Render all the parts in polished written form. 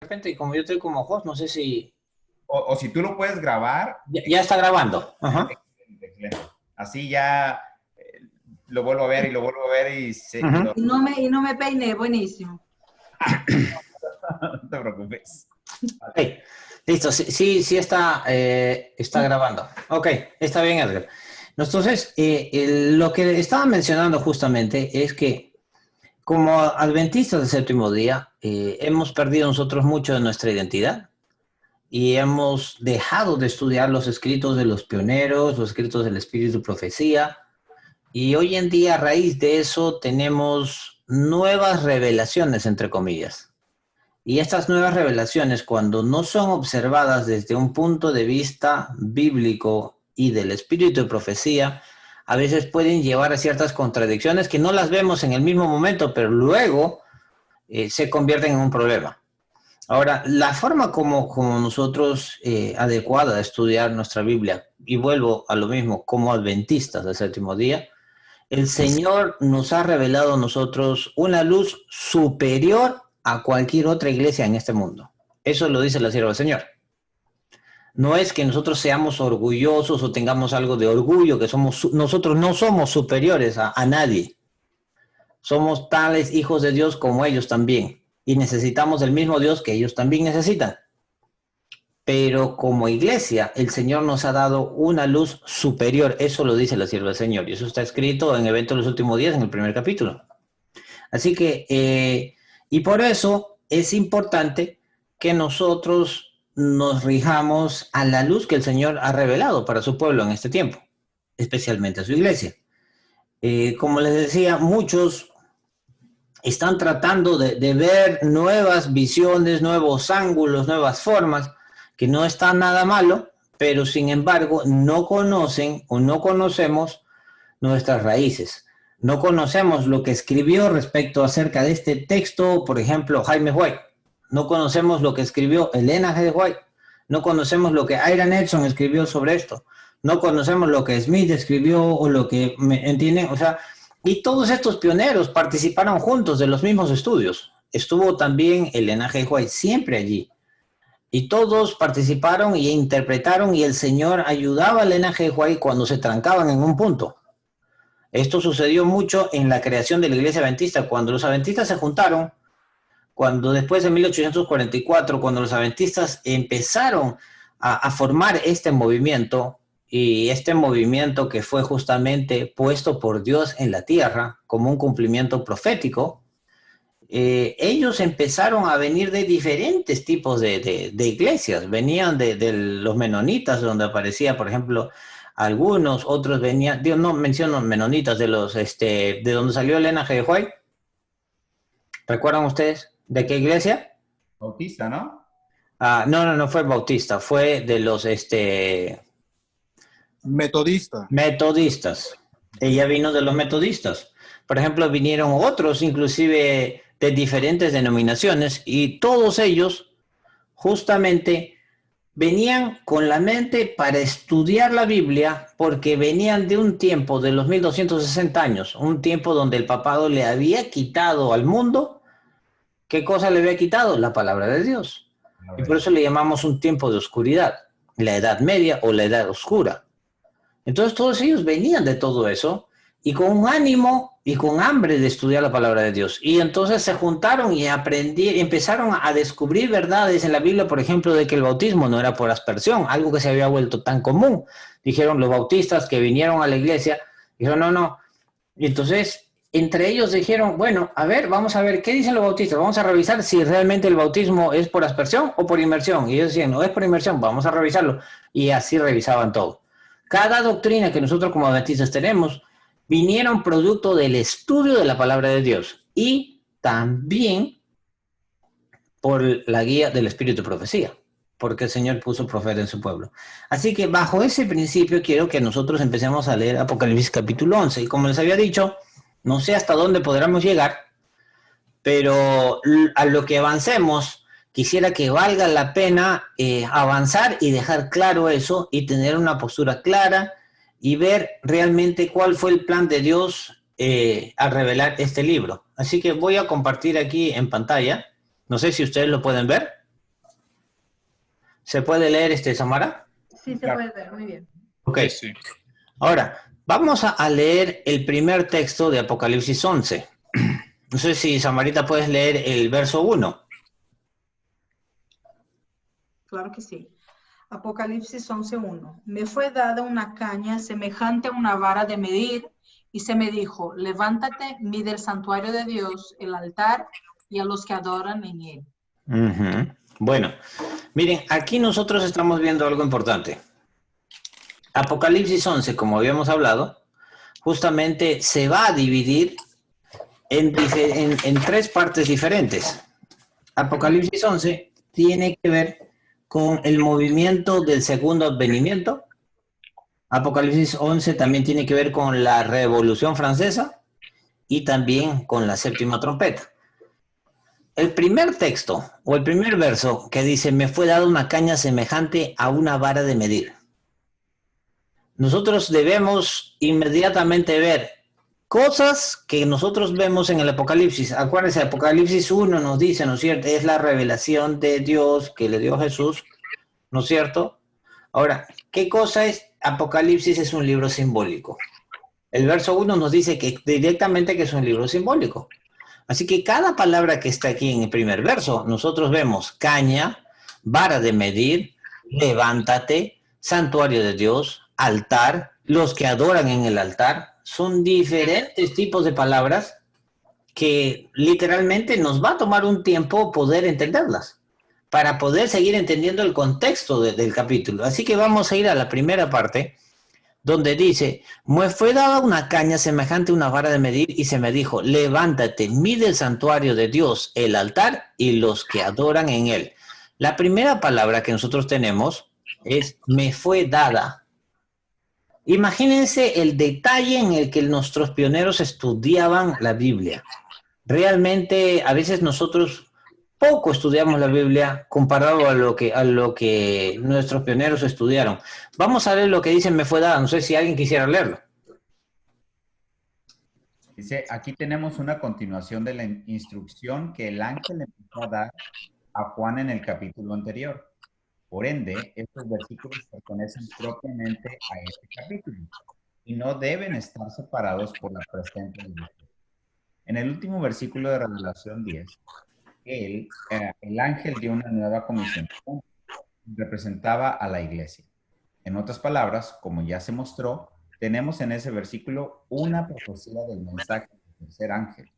repente, como yo estoy como host, no sé si... O si tú lo puedes grabar. Ya está grabando. Ajá. Excelente, excelente. Así ya lo vuelvo a ver y lo vuelvo a ver y, Ujú. Y no me peiné, buenísimo. no te preocupes. Ok, listo, sí, sí está grabando. Ok, está bien, Edgar. Entonces, lo que estaba mencionando justamente es que como adventistas del séptimo día, hemos perdido nosotros mucho de nuestra identidad y hemos dejado de estudiar los escritos de los pioneros, los escritos del Espíritu y Profecía, y hoy en día a raíz de eso tenemos nuevas revelaciones, entre comillas. Y estas nuevas revelaciones, cuando no son observadas desde un punto de vista bíblico y del espíritu de profecía, a veces pueden llevar a ciertas contradicciones que no las vemos en el mismo momento, pero luego se convierten en un problema. Ahora, la forma como nosotros adecuada de estudiar nuestra Biblia, y vuelvo a lo mismo, como adventistas del séptimo día, el Señor nos ha revelado a nosotros una luz superior a cualquier otra iglesia en este mundo. Eso lo dice la sierva del Señor. No es que nosotros seamos orgullosos o tengamos algo de orgullo, que nosotros no somos superiores a nadie. Somos tales hijos de Dios como ellos también. Y necesitamos el mismo Dios que ellos también necesitan. Pero como iglesia, el Señor nos ha dado una luz superior. Eso lo dice la sierva del Señor. Y eso está escrito en Eventos de los Últimos Días, en el primer capítulo. Así que, y por eso es importante que nosotros nos rijamos a la luz que el Señor ha revelado para su pueblo en este tiempo, especialmente a su iglesia. Como les decía, muchos están tratando de ver nuevas visiones, nuevos ángulos, nuevas formas, que no está nada malo, pero sin embargo no conocen o no conocemos nuestras raíces. No conocemos lo que escribió respecto acerca de este texto, por ejemplo, Jaime White. No conocemos lo que escribió Elena G. White. No conocemos lo que Ira Nelson escribió sobre esto. No conocemos lo que Smith escribió o lo que, ¿entienden? O sea, y todos estos pioneros participaron juntos de los mismos estudios. Estuvo también Elena G. White siempre allí. Y todos participaron y interpretaron y el Señor ayudaba a Elena G. White cuando se trancaban en un punto. Esto sucedió mucho en la creación de la iglesia adventista, cuando los adventistas se juntaron, cuando después de 1844, cuando los adventistas empezaron a formar este movimiento, y este movimiento que fue justamente puesto por Dios en la tierra como un cumplimiento profético, ellos empezaron a venir de diferentes tipos de iglesias. Venían de los menonitas, donde aparecía, por ejemplo, algunos, otros venían, Dios, no menciono menonitas, de donde salió Elena G. White. ¿Recuerdan ustedes de qué iglesia? Bautista, ¿no? No fue bautista, fue de los metodistas. Ella vino de los metodistas. Por ejemplo, vinieron otros, inclusive de diferentes denominaciones, y todos ellos justamente venían con la mente para estudiar la Biblia porque venían de un tiempo de los 1260 años, un tiempo donde el papado le había quitado al mundo. ¿Qué cosa le había quitado? La palabra de Dios. Y por eso le llamamos un tiempo de oscuridad, la Edad Media o la Edad Oscura. Entonces todos ellos venían de todo eso y con un ánimo y con hambre de estudiar la palabra de Dios. Y entonces se juntaron y empezaron a descubrir verdades en la Biblia, por ejemplo, de que el bautismo no era por aspersión, algo que se había vuelto tan común. Dijeron los bautistas que vinieron a la iglesia, dijeron no. Y entonces entre ellos dijeron, bueno, a ver, vamos a ver, ¿qué dicen los bautistas? Vamos a revisar si realmente el bautismo es por aspersión o por inmersión. Y ellos decían, no es por inmersión, vamos a revisarlo. Y así revisaban todo. Cada doctrina que nosotros como adventistas tenemos vinieron producto del estudio de la palabra de Dios y también por la guía del Espíritu de Profecía, porque el Señor puso profeta en su pueblo. Así que bajo ese principio quiero que nosotros empecemos a leer Apocalipsis capítulo 11. Y como les había dicho, no sé hasta dónde podremos llegar, pero a lo que avancemos, quisiera que valga la pena avanzar y dejar claro eso y tener una postura clara y ver realmente cuál fue el plan de Dios al revelar este libro. Así que voy a compartir aquí en pantalla. No sé si ustedes lo pueden ver. ¿Se puede leer, Samara? Sí, se puede ver, muy bien. Ok. Sí. Ahora, vamos a leer el primer texto de Apocalipsis 11. No sé si, Samarita, puedes leer el verso 1. Claro que sí. Apocalipsis 11:1. Me fue dada una caña semejante a una vara de medir, y se me dijo, levántate, mide el santuario de Dios, el altar, y a los que adoran en él. Ujú. Bueno, miren, aquí nosotros estamos viendo algo importante. Apocalipsis 11, como habíamos hablado, justamente se va a dividir en tres partes diferentes. Apocalipsis 11 tiene que ver con el movimiento del segundo advenimiento. Apocalipsis 11 también tiene que ver con la Revolución Francesa y también con la séptima trompeta. El primer texto o el primer verso que dice, me fue dada una caña semejante a una vara de medir. Nosotros debemos inmediatamente ver cosas que nosotros vemos en el Apocalipsis. Acuérdense, Apocalipsis 1 nos dice, ¿no es cierto? Es la revelación de Dios que le dio a Jesús, ¿no es cierto? Ahora, ¿qué cosa es? Apocalipsis es un libro simbólico. El verso 1 nos dice que directamente que es un libro simbólico. Así que cada palabra que está aquí en el primer verso, nosotros vemos caña, vara de medir, levántate, santuario de Dios, altar, los que adoran en el altar. Son diferentes tipos de palabras que literalmente nos va a tomar un tiempo poder entenderlas para poder seguir entendiendo el contexto del capítulo. Así que vamos a ir a la primera parte, donde dice, me fue dada una caña semejante a una vara de medir y se me dijo, levántate, mide el santuario de Dios, el altar y los que adoran en él. La primera palabra que nosotros tenemos es me fue dada. Imagínense el detalle en el que nuestros pioneros estudiaban la Biblia. Realmente a veces nosotros poco estudiamos la Biblia comparado a lo que nuestros pioneros estudiaron. Vamos a leer lo que dice me fue dada. No sé si alguien quisiera leerlo. Dice, aquí tenemos una continuación de la instrucción que el ángel empezó a dar a Juan en el capítulo anterior. Por ende, estos versículos pertenecen propiamente a este capítulo y no deben estar separados por la presente división. En el último versículo de Revelación 10, el ángel dio una nueva comisión, representaba a la iglesia. En otras palabras, como ya se mostró, tenemos en ese versículo una profecía del mensaje del tercer ángel.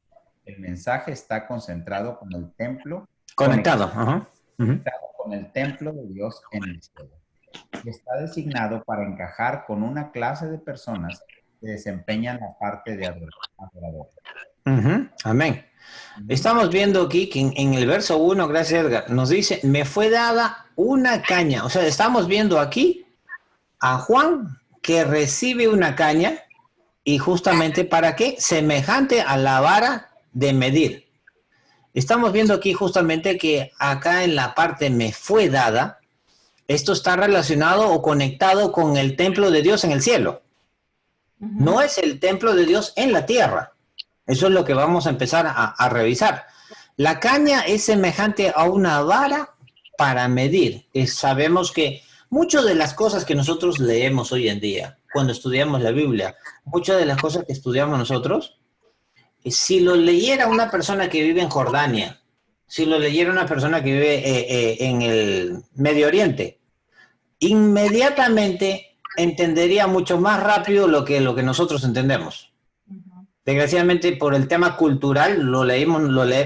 El mensaje está concentrado con el templo, Conectado. conectado con el templo de Dios en el cielo. Y está designado para encajar con una clase de personas que desempeñan la parte de adorador. Amén. Estamos viendo aquí que en el verso 1, gracias Edgar, nos dice, me fue dada una caña. O sea, estamos viendo aquí a Juan que recibe una caña y justamente ¿para qué? Semejante a la vara de medir. Estamos viendo aquí justamente que acá en la parte me fue dada, esto está relacionado o conectado con el templo de Dios en el cielo. No es el templo de Dios en la tierra. Eso es lo que vamos a empezar a revisar. La caña es semejante a una vara para medir. Sabemos que muchas de las cosas que nosotros leemos hoy en día, cuando estudiamos la Biblia, muchas de las cosas que estudiamos nosotros, si lo leyera una persona que vive en Jordania, si lo leyera una persona que vive en el Medio Oriente, inmediatamente entendería mucho más rápido lo que nosotros entendemos. Desgraciadamente por el tema cultural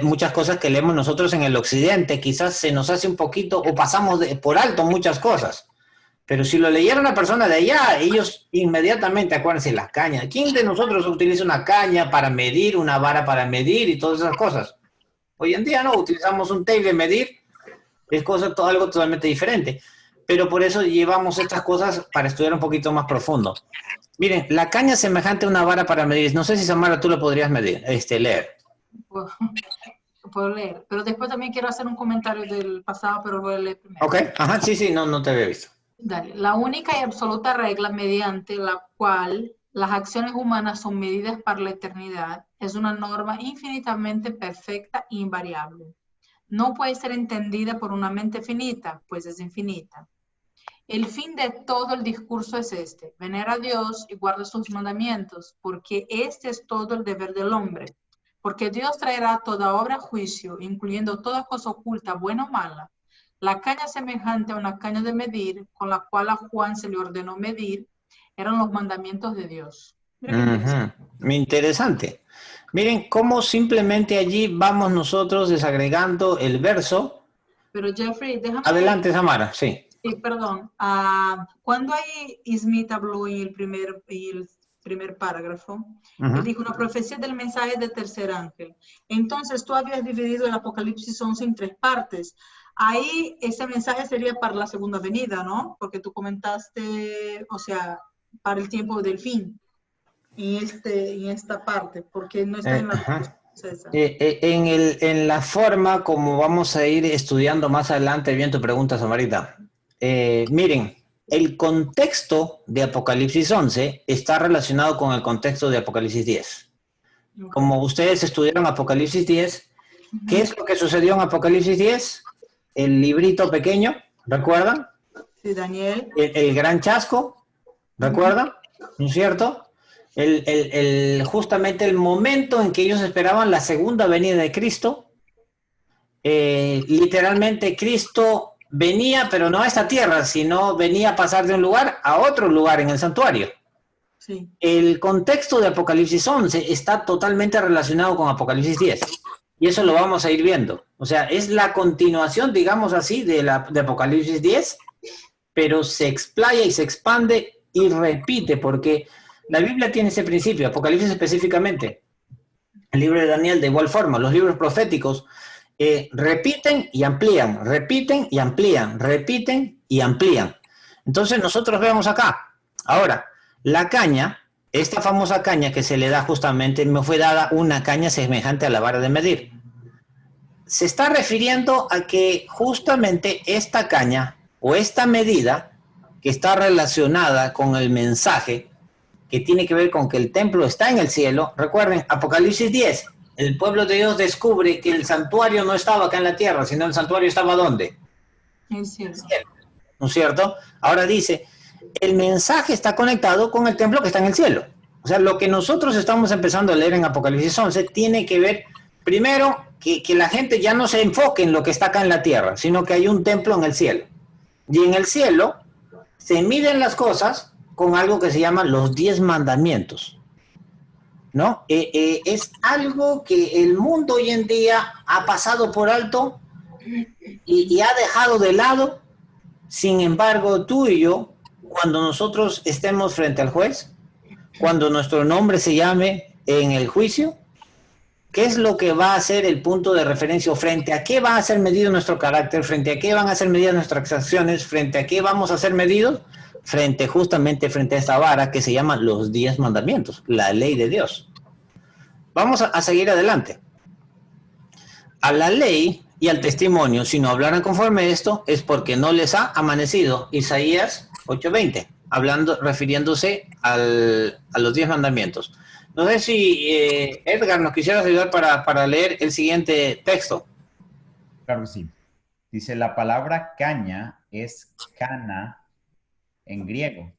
muchas cosas que leemos nosotros en el occidente quizás se nos hace un poquito o pasamos por alto muchas cosas, pero si lo leyera una persona de allá, ellos inmediatamente, acuérdense, las cañas. ¿Quién de nosotros utiliza una caña para medir, una vara para medir y todas esas cosas? Hoy en día no, utilizamos un tape de medir, es algo totalmente diferente, pero por eso llevamos estas cosas para estudiar un poquito más profundo. Miren, la caña semejante a una vara para medir. No sé si, Samara, tú lo podrías leer. Puedo leer, pero después también quiero hacer un comentario del pasado, pero voy a leer primero. Ok, ajá, sí, no te había visto. Dale. La única y absoluta regla mediante la cual las acciones humanas son medidas para la eternidad es una norma infinitamente perfecta e invariable. no puede ser entendida por una mente finita, pues es infinita. El fin de todo el discurso es este: venera a Dios y guarda sus mandamientos, porque este es todo el deber del hombre. Porque Dios traerá toda obra a juicio, incluyendo toda cosa oculta, buena o mala. La caña semejante a una caña de medir, con la cual a Juan se le ordenó medir, eran los mandamientos de Dios. Mira qué interesante. Interesante. Miren cómo simplemente allí vamos nosotros desagregando el verso. Pero Jeffrey, déjame... Adelante, Samara, sí. Sí, perdón. Cuando ahí Smith habló en el primer párrafo, él dijo una profecía del mensaje del tercer ángel. Entonces tú habías dividido el Apocalipsis 11 en 3 partes. Ahí ese mensaje sería para la segunda venida, ¿no? Porque tú comentaste, o sea, para el tiempo del fin, en esta parte, porque no está en la... En la forma como vamos a ir estudiando más adelante, bien tu pregunta, Samarita. Miren, el contexto de Apocalipsis 11 está relacionado con el contexto de Apocalipsis 10. Como ustedes estudiaron Apocalipsis 10, ¿qué es lo que sucedió en Apocalipsis 10? El librito pequeño, ¿recuerdan? Sí, Daniel. El gran chasco, ¿recuerdan? ¿No es cierto? Justamente el momento en que ellos esperaban la segunda venida de Cristo. Literalmente Cristo venía, pero no a esta tierra, sino venía a pasar de un lugar a otro lugar en el santuario. Sí. El contexto de Apocalipsis 11 está totalmente relacionado con Apocalipsis 10. Y eso lo vamos a ir viendo. O sea, es la continuación, digamos así, de Apocalipsis 10, pero se explaya y se expande y repite, porque la Biblia tiene ese principio, Apocalipsis específicamente. El libro de Daniel de igual forma, los libros proféticos repiten y amplían, repiten y amplían, repiten y amplían. Entonces nosotros vemos acá. Ahora, la caña, esta famosa caña que se le da justamente, me fue dada una caña semejante a la vara de medir. Se está refiriendo a que justamente esta caña o esta medida que está relacionada con el mensaje que tiene que ver con que el templo está en el cielo. Recuerden, Apocalipsis 10, el pueblo de Dios descubre que el santuario no estaba acá en la tierra, sino el santuario estaba ¿dónde? En el cielo. ¿No es cierto? Ahora dice, el mensaje está conectado con el templo que está en el cielo. O sea, lo que nosotros estamos empezando a leer en Apocalipsis 11 tiene que ver, primero, que la gente ya no se enfoque en lo que está acá en la tierra, sino que hay un templo en el cielo. Y en el cielo se miden las cosas con algo que se llama los 10 mandamientos, ¿no? Es algo que el mundo hoy en día ha pasado por alto y ha dejado de lado. Sin embargo, tú y yo, cuando nosotros estemos frente al juez, cuando nuestro nombre se llame en el juicio, ¿qué es lo que va a ser el punto de referencia? ¿Frente a qué va a ser medido nuestro carácter? ¿Frente a qué van a ser medidas nuestras acciones? ¿Frente a qué vamos a ser medidos? Justamente frente a esta vara que se llama los 10 mandamientos, la ley de Dios. Vamos a seguir adelante. A la ley y al testimonio, si no hablaran conforme a esto, es porque no les ha amanecido. Isaías 8:20, refiriéndose a los 10 mandamientos. No sé si Edgar nos quisieras ayudar para leer el siguiente texto. Claro que sí. Dice, la palabra caña es cana en griego,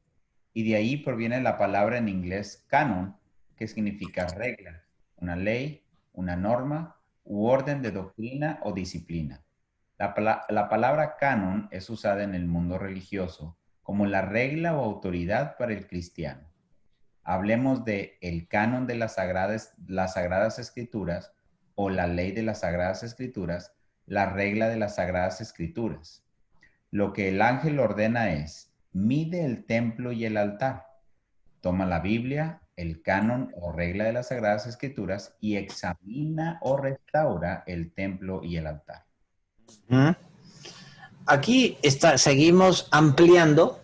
y de ahí proviene la palabra en inglés canon, que significa regla, una ley, una norma u orden de doctrina o disciplina. La palabra canon es usada en el mundo religioso como la regla o autoridad para el cristiano. Hablemos de el canon de las Sagradas Escrituras o la ley de las Sagradas Escrituras, la regla de las Sagradas Escrituras. Lo que el ángel ordena es: mide el templo y el altar. Toma la Biblia, el canon o regla de las Sagradas Escrituras y examina o restaura el templo y el altar. Aquí seguimos ampliando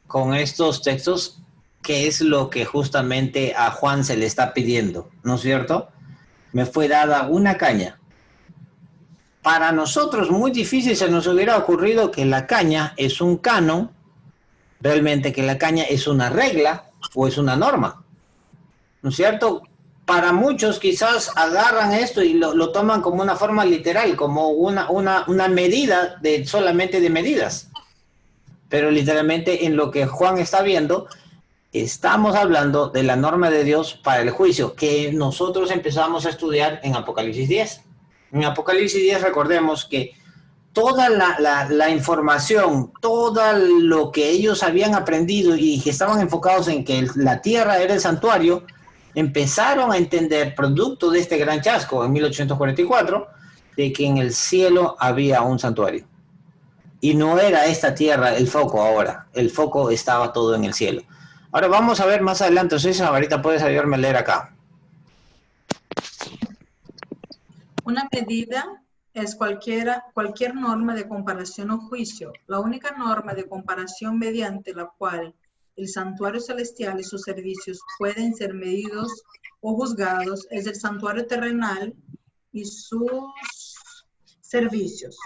con estos textos, que es lo que justamente a Juan se le está pidiendo, ¿no es cierto? Me fue dada una caña. Para nosotros muy difícil se nos hubiera ocurrido que la caña es un canon, realmente que la caña es una regla o es una norma, ¿no es cierto? para muchos quizás agarran esto y lo toman como una forma literal, como una medida solamente de medidas. Pero literalmente en lo que Juan está viendo, estamos hablando de la norma de Dios para el juicio, que nosotros empezamos a estudiar en Apocalipsis 10. En Apocalipsis 10 recordemos que toda la información, todo lo que ellos habían aprendido y que estaban enfocados en que la tierra era el santuario, empezaron a entender, producto de este gran chasco en 1844, de que en el cielo había un santuario. Y no era esta tierra el foco ahora, el foco estaba todo en el cielo. Ahora vamos a ver más adelante, entonces ahorita puedes ayudarme a leer acá. Una medida es cualquier norma de comparación o juicio. La única norma de comparación mediante la cual el santuario celestial y sus servicios pueden ser medidos o juzgados es el santuario terrenal y sus servicios.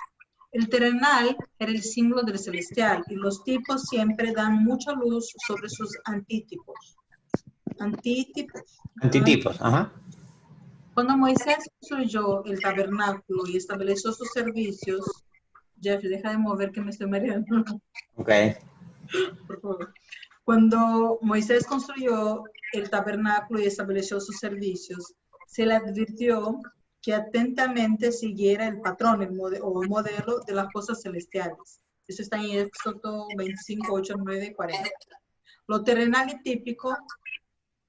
El terrenal era el símbolo del celestial y los tipos siempre dan mucha luz sobre sus antítipos. Antitipos, ajá. Cuando Moisés construyó el tabernáculo y estableció sus servicios, Jeff, deja de mover que me estoy mareando. Ok. Por favor. Cuando Moisés construyó el tabernáculo y estableció sus servicios, se le advirtió que atentamente siguiera el patrón o modelo de las cosas celestiales. Eso está en Éxodo 25, 8, 9 y 40. Lo terrenal y típico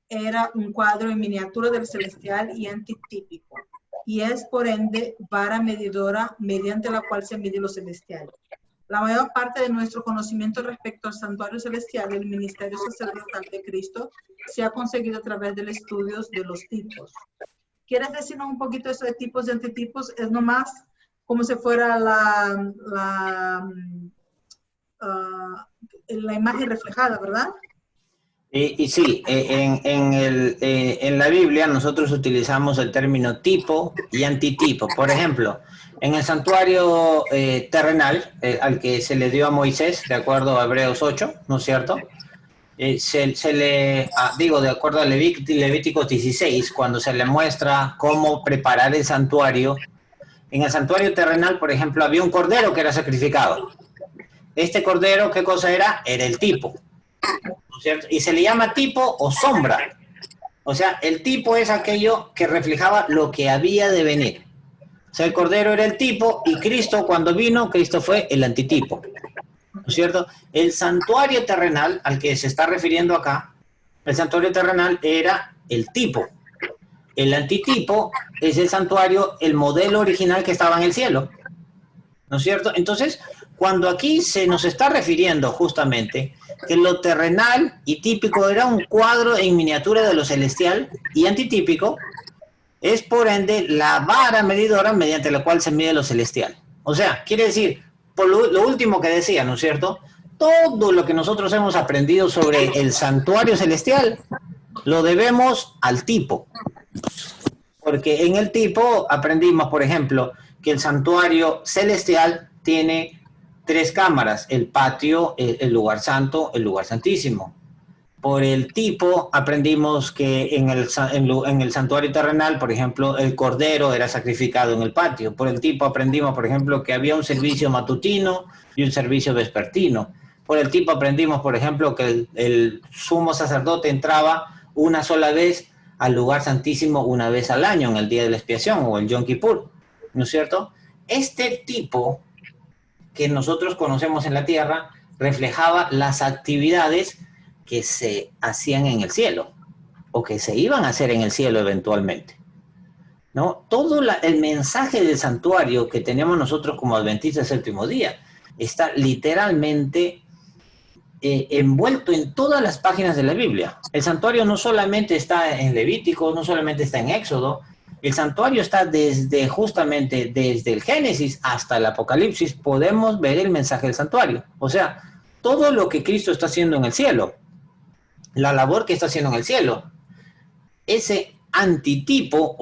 era un cuadro en miniatura del celestial y antitípico, y es por ende vara medidora mediante la cual se mide lo celestial. La mayor parte de nuestro conocimiento respecto al santuario celestial y el ministerio sacerdotal de Cristo se ha conseguido a través del estudio de los tipos. ¿Quieres decirnos un poquito eso de tipos y antitipos? Es nomás como si fuera la imagen reflejada, ¿verdad? Y sí, en la Biblia nosotros utilizamos el término tipo y antitipo. Por ejemplo, en el santuario terrenal, al que se le dio a Moisés, de acuerdo a Hebreos 8, ¿no es cierto? De acuerdo a Levíticos 16, cuando se le muestra cómo preparar el santuario. En el santuario terrenal, por ejemplo, había un cordero que era sacrificado. Este cordero, ¿qué cosa era? Era el tipo. ¿Cierto? Y se le llama tipo o sombra. O sea, el tipo es aquello que reflejaba lo que había de venir. O sea, el Cordero era el tipo y Cristo, cuando vino, Cristo fue el antitipo. ¿No es cierto? El santuario terrenal al que se está refiriendo acá, el santuario terrenal era el tipo. El antitipo es el santuario, el modelo original que estaba en el cielo. ¿No es cierto? Entonces, cuando aquí se nos está refiriendo justamente que lo terrenal y típico era un cuadro en miniatura de lo celestial y antitípico, es por ende la vara medidora mediante la cual se mide lo celestial. O sea, quiere decir, por lo último que decía, ¿no es cierto? Todo lo que nosotros hemos aprendido sobre el santuario celestial lo debemos al tipo. Porque en el tipo aprendimos, por ejemplo, que el santuario celestial tiene 3 cámaras, el patio, el lugar santo, el lugar santísimo. Por el tipo aprendimos que en el santuario terrenal, por ejemplo, el cordero era sacrificado en el patio. Por el tipo aprendimos, por ejemplo, que había un servicio matutino y un servicio vespertino. Por el tipo aprendimos, por ejemplo, que el sumo sacerdote entraba una sola vez al lugar santísimo una vez al año, en el día de la expiación o el Yom Kippur, ¿no es cierto? Este tipo que nosotros conocemos en la tierra reflejaba las actividades que se hacían en el cielo o que se iban a hacer en el cielo eventualmente, ¿no? Todo el mensaje del santuario que tenemos nosotros como adventistas del séptimo día está literalmente envuelto en todas las páginas de la Biblia. El santuario no solamente está en Levítico, no solamente está en Éxodo, el santuario está justamente desde el Génesis hasta el Apocalipsis. Podemos ver el mensaje del santuario. O sea, todo lo que Cristo está haciendo en el cielo, la labor que está haciendo en el cielo, ese antitipo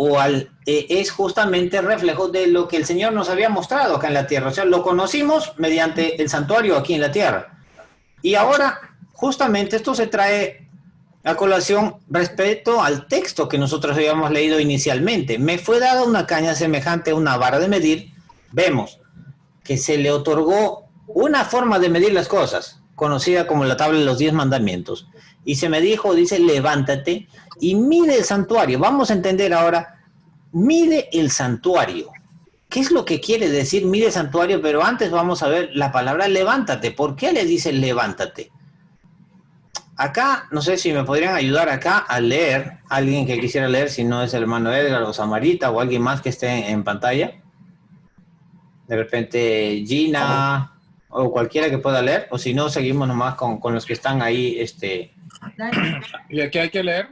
es justamente reflejo de lo que el Señor nos había mostrado acá en la tierra. O sea, lo conocimos mediante el santuario aquí en la tierra. Y ahora, justamente, esto se trae a colación respecto al texto que nosotros habíamos leído inicialmente. Me fue dada una caña semejante a una vara de medir. Vemos que se le otorgó una forma de medir las cosas, conocida como la tabla de los 10 mandamientos. Y se me dijo, dice, levántate y mide el santuario. Vamos a entender ahora, mide el santuario. ¿Qué es lo que quiere decir mide el santuario? Pero antes vamos a ver la palabra levántate. ¿Por qué le dice levántate? Acá, no sé si me podrían ayudar acá a leer, alguien que quisiera leer, si no es el hermano Edgar o Samarita o alguien más que esté en pantalla. De repente Gina o cualquiera que pueda leer, o si no, seguimos nomás con los que están ahí. Dani. ¿Y aquí hay que leer?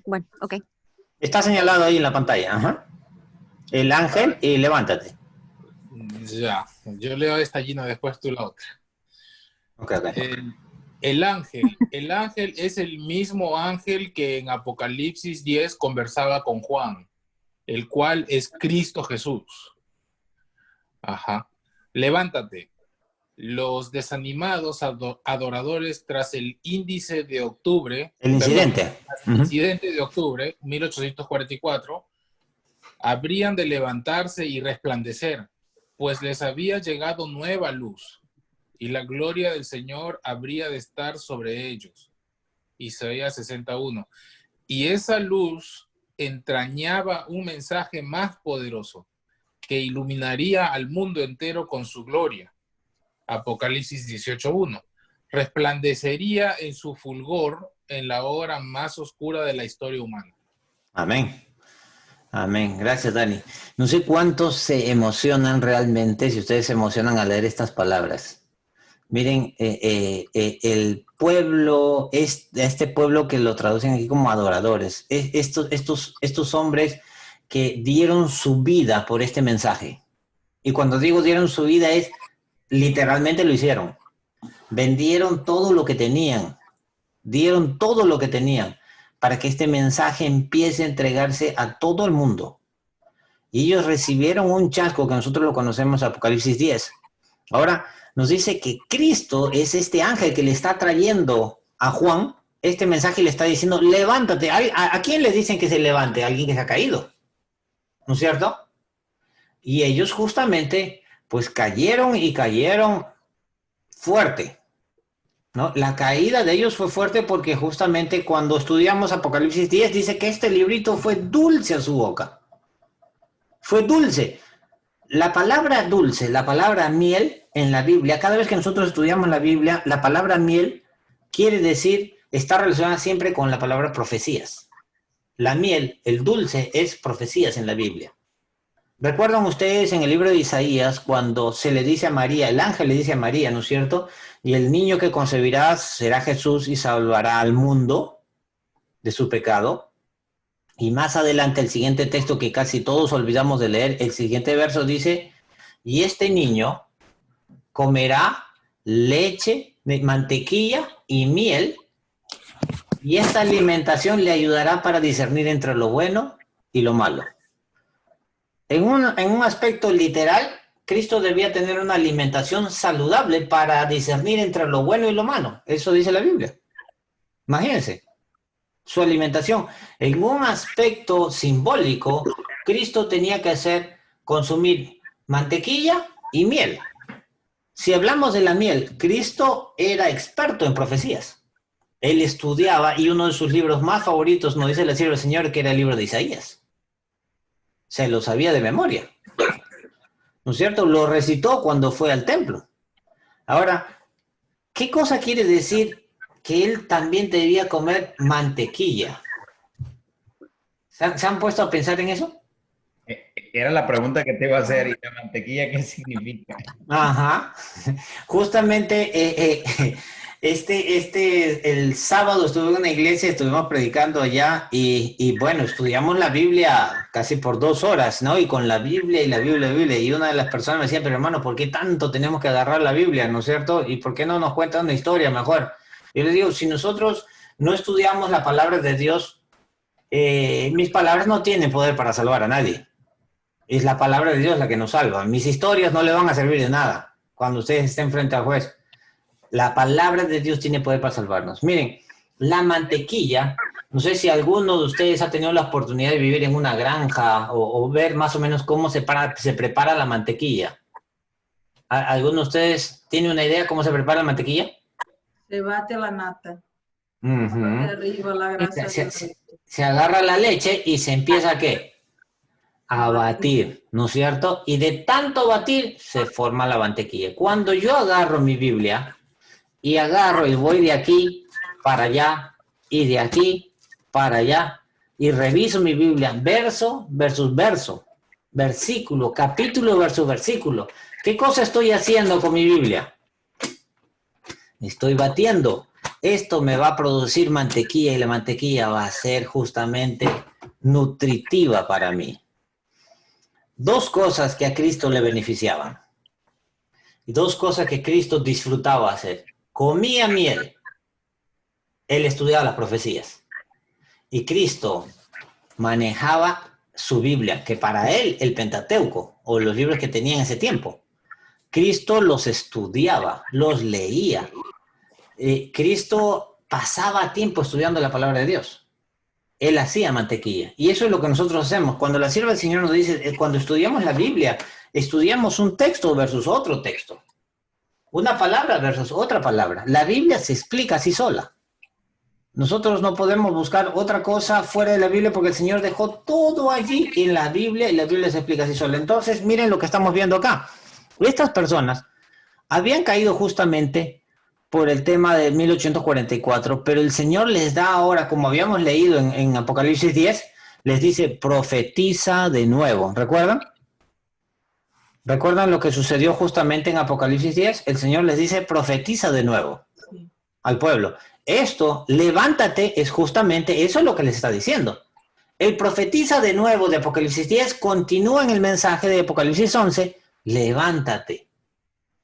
Bueno, ok. Está señalado ahí en la pantalla. Ajá. El ángel y levántate. Ya, yo leo esta Gina, después tú la otra. Ok. El ángel es el mismo ángel que en Apocalipsis 10 conversaba con Juan, el cual es Cristo Jesús. Ajá. Levántate. Los desanimados adoradores tras el índice de octubre. El incidente. El incidente de octubre, 1844, habrían de levantarse y resplandecer, pues les había llegado nueva luz, y la gloria del Señor habría de estar sobre ellos. Isaías 61. Y esa luz entrañaba un mensaje más poderoso, que iluminaría al mundo entero con su gloria. Apocalipsis 18:1. Resplandecería en su fulgor en la hora más oscura de la historia humana. Amén. Amén. Gracias, Dani. No sé cuántos se emocionan realmente, si ustedes se emocionan al leer estas palabras. Miren, el pueblo, este pueblo que lo traducen aquí como adoradores, estos hombres que dieron su vida por este mensaje. Y cuando digo dieron su vida es, literalmente lo hicieron. Vendieron todo lo que tenían, dieron todo lo que tenían para que este mensaje empiece a entregarse a todo el mundo. Y ellos recibieron un chasco que nosotros lo conocemos en Apocalipsis 10. Ahora, nos dice que Cristo es este ángel que le está trayendo a Juan este mensaje y le está diciendo, levántate. ¿A quién le dicen que se levante? A alguien que se ha caído, ¿no es cierto? Y ellos justamente, pues cayeron y cayeron fuerte, ¿no? La caída de ellos fue fuerte porque justamente cuando estudiamos Apocalipsis 10 dice que este librito fue dulce a su boca. Fue dulce. La palabra dulce, la palabra miel en la Biblia, cada vez que nosotros estudiamos la Biblia, la palabra miel quiere decir, está relacionada siempre con la palabra profecías. La miel, el dulce, es profecías en la Biblia. ¿Recuerdan ustedes en el libro de Isaías cuando se le dice a María, el ángel le dice a María, ¿no es cierto? Y el niño que concebirás será Jesús y salvará al mundo de su pecado. Y más adelante el siguiente texto que casi todos olvidamos de leer, el siguiente verso dice, y este niño comerá leche, mantequilla y miel, y esta alimentación le ayudará para discernir entre lo bueno y lo malo. En un aspecto literal, Cristo debía tener una alimentación saludable para discernir entre lo bueno y lo malo. Eso dice la Biblia. Imagínense. Su alimentación. En un aspecto simbólico, Cristo tenía que consumir mantequilla y miel. Si hablamos de la miel, Cristo era experto en profecías. Él estudiaba y uno de sus libros más favoritos, nos dice el siervo del Señor, que era el libro de Isaías. Se lo sabía de memoria. ¿No es cierto? Lo recitó cuando fue al templo. Ahora, ¿qué cosa quiere decir que él también debía comer mantequilla? ¿Se han puesto a pensar en eso? Era la pregunta que te iba a hacer. ¿Y la mantequilla qué significa? Ajá. Justamente el sábado estuve en una iglesia, estuvimos predicando allá y bueno, estudiamos la Biblia casi por 2 horas, ¿no? Y con la Biblia y la Biblia. Y una de las personas me decía, pero hermano, ¿por qué tanto tenemos que agarrar la Biblia, ¿no es cierto? ¿Y por qué no nos cuentan una historia mejor? Yo les digo, si nosotros no estudiamos la palabra de Dios, mis palabras no tienen poder para salvar a nadie. Es la palabra de Dios la que nos salva. Mis historias no le van a servir de nada cuando ustedes estén frente al juez. La palabra de Dios tiene poder para salvarnos. Miren, la mantequilla, no sé si alguno de ustedes ha tenido la oportunidad de vivir en una granja o ver más o menos cómo se prepara la mantequilla. ¿Alguno de ustedes tiene una idea cómo se prepara la mantequilla? Se bate la nata. Ujú. De arriba la grasa. Se agarra la leche y se empieza ¿a qué? A batir, ¿no es cierto? Y de tanto batir se forma la mantequilla. Cuando yo agarro mi Biblia y agarro y voy de aquí para allá y de aquí para allá y reviso mi Biblia verso versus verso, versículo, capítulo versus versículo, ¿qué cosa estoy haciendo con mi Biblia? Estoy batiendo. Esto me va a producir mantequilla y la mantequilla va a ser justamente nutritiva para mí. Dos cosas que a Cristo le beneficiaban y dos cosas que Cristo disfrutaba hacer. Comía miel. Él estudiaba las profecías. Y Cristo manejaba su Biblia, que para él el Pentateuco, o los libros que tenía en ese tiempo, Cristo los estudiaba, los leía. Cristo pasaba tiempo estudiando la palabra de Dios. Él hacía mantequilla. Y eso es lo que nosotros hacemos. Cuando la sierva del Señor nos dice, cuando estudiamos la Biblia, estudiamos un texto versus otro texto. Una palabra versus otra palabra. La Biblia se explica así sola. Nosotros no podemos buscar otra cosa fuera de la Biblia porque el Señor dejó todo allí en la Biblia y la Biblia se explica así sola. Entonces, miren lo que estamos viendo acá. Estas personas habían caído justamente por el tema de 1844, pero el Señor les da ahora, como habíamos leído en Apocalipsis 10, les dice, profetiza de nuevo. ¿Recuerdan? ¿Recuerdan lo que sucedió justamente en Apocalipsis 10? El Señor les dice, profetiza de nuevo al pueblo. Esto, levántate, es justamente, eso es lo que les está diciendo. El profetiza de nuevo de Apocalipsis 10 continúa en el mensaje de Apocalipsis 11, levántate.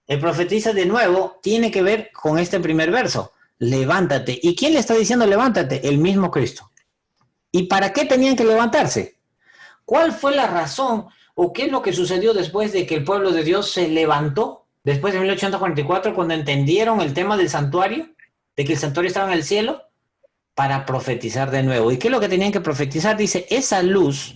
El profetiza de nuevo tiene que ver con este primer verso, levántate. ¿Y quién le está diciendo levántate? El mismo Cristo. ¿Y para qué tenían que levantarse? ¿Cuál fue la razón o qué es lo que sucedió después de que el pueblo de Dios se levantó? Después de 1844, cuando entendieron el tema del santuario, de que el santuario estaba en el cielo, para profetizar de nuevo. ¿Y qué es lo que tenían que profetizar? Dice, esa luz,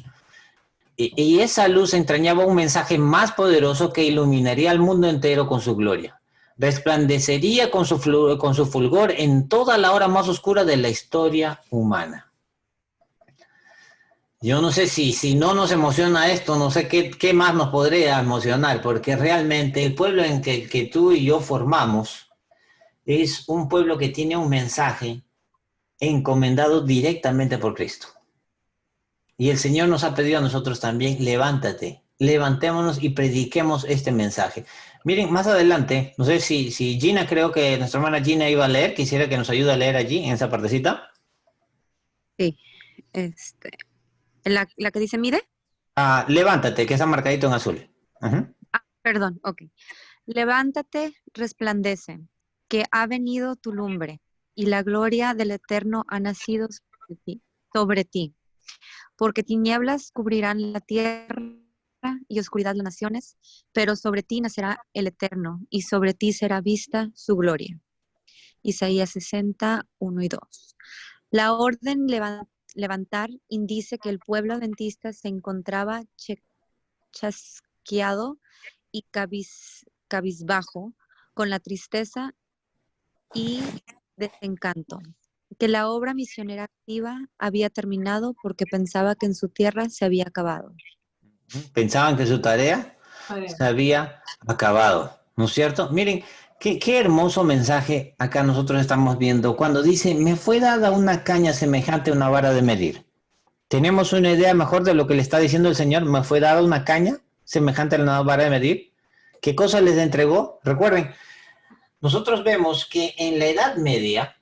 y esa luz entrañaba un mensaje más poderoso que iluminaría al mundo entero con su gloria. Resplandecería con su fulgor en toda la hora más oscura de la historia humana. Yo no sé si no nos emociona esto, no sé qué más nos podría emocionar, porque realmente el pueblo en que tú y yo formamos es un pueblo que tiene un mensaje encomendado directamente por Cristo. Y el Señor nos ha pedido a nosotros también, levántate, levantémonos y prediquemos este mensaje. Miren, más adelante, no sé si Gina, creo que nuestra hermana Gina iba a leer, quisiera que nos ayude a leer allí, en esa partecita. Sí, la que dice mide. Levántate, que está marcadito en azul. Perdón, ok. Levántate, resplandece, que ha venido tu lumbre, y la gloria del Eterno ha nacido sobre ti. Porque tinieblas cubrirán la tierra y oscuridad las naciones, pero sobre ti nacerá el Eterno, y sobre ti será vista su gloria. Isaías 60, 1 y 2. La orden levantar indice que el pueblo adventista se encontraba chasqueado y cabizbajo, con la tristeza y desencanto, que la obra misionera activa había terminado porque pensaba que en su tierra se había acabado. Pensaban que su tarea se había acabado, ¿no es cierto? Miren, qué hermoso mensaje acá nosotros estamos viendo cuando dice, me fue dada una caña semejante a una vara de medir. ¿Tenemos una idea mejor de lo que le está diciendo el Señor? Me fue dada una caña semejante a una vara de medir. ¿Qué cosa les entregó? Recuerden, nosotros vemos que en la Edad Media,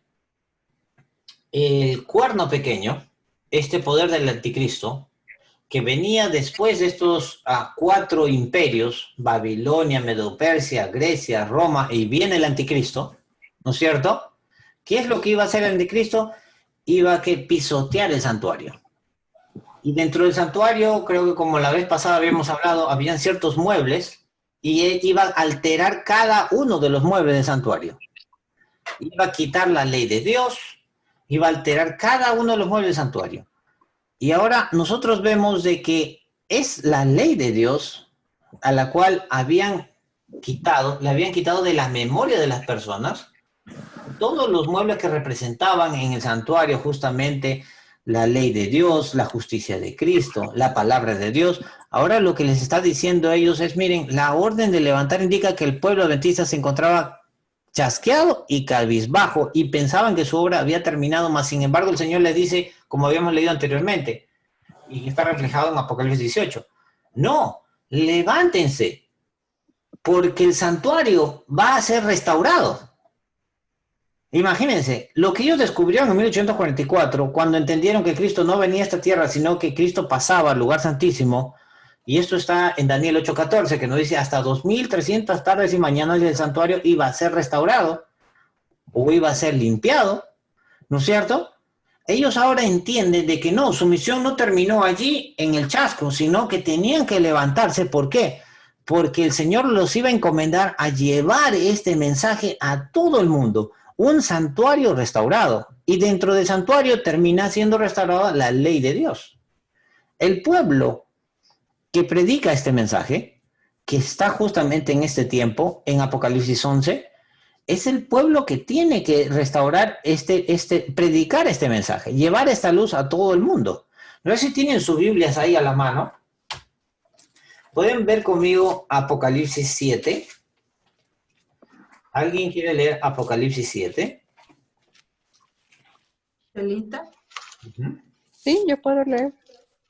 el cuerno pequeño, este poder del anticristo, que venía después de estos 4 imperios, Babilonia, Medo-Persia, Grecia, Roma, y viene el anticristo, ¿no es cierto? ¿Qué es lo que iba a hacer el anticristo? Iba a pisotear el santuario. Y dentro del santuario, creo que como la vez pasada habíamos hablado, habían ciertos muebles, y él iba a alterar cada uno de los muebles del santuario. Iba a quitar la ley de Dios, iba a alterar cada uno de los muebles del santuario. Y ahora nosotros vemos de que es la ley de Dios a la cual le habían quitado de la memoria de las personas todos los muebles que representaban en el santuario justamente la ley de Dios, la justicia de Cristo, la palabra de Dios. Ahora lo que les está diciendo a ellos es, miren, la orden de levantar indica que el pueblo adventista se encontraba chasqueado y cabizbajo y pensaban que su obra había terminado, mas sin embargo el Señor les dice, como habíamos leído anteriormente, y está reflejado en Apocalipsis 18, no, levántense, porque el santuario va a ser restaurado. Imagínense, lo que ellos descubrieron en 1844, cuando entendieron que Cristo no venía a esta tierra, sino que Cristo pasaba al lugar santísimo, y esto está en Daniel 8:14, que nos dice hasta 2300 tardes y mañanas el santuario iba a ser restaurado, o iba a ser limpiado, ¿no es cierto? Ellos ahora entienden de que no, su misión no terminó allí en el chasco, sino que tenían que levantarse. ¿Por qué? Porque el Señor los iba a encomendar a llevar este mensaje a todo el mundo. Un santuario restaurado, y dentro del santuario termina siendo restaurada la ley de Dios. El pueblo que predica este mensaje, que está justamente en este tiempo, en Apocalipsis 11, es el pueblo que tiene que restaurar predicar este mensaje, llevar esta luz a todo el mundo. No sé si tienen sus Biblias ahí a la mano. Pueden ver conmigo Apocalipsis 7. ¿Alguien quiere leer Apocalipsis 7? Celita. Sí, yo puedo leer.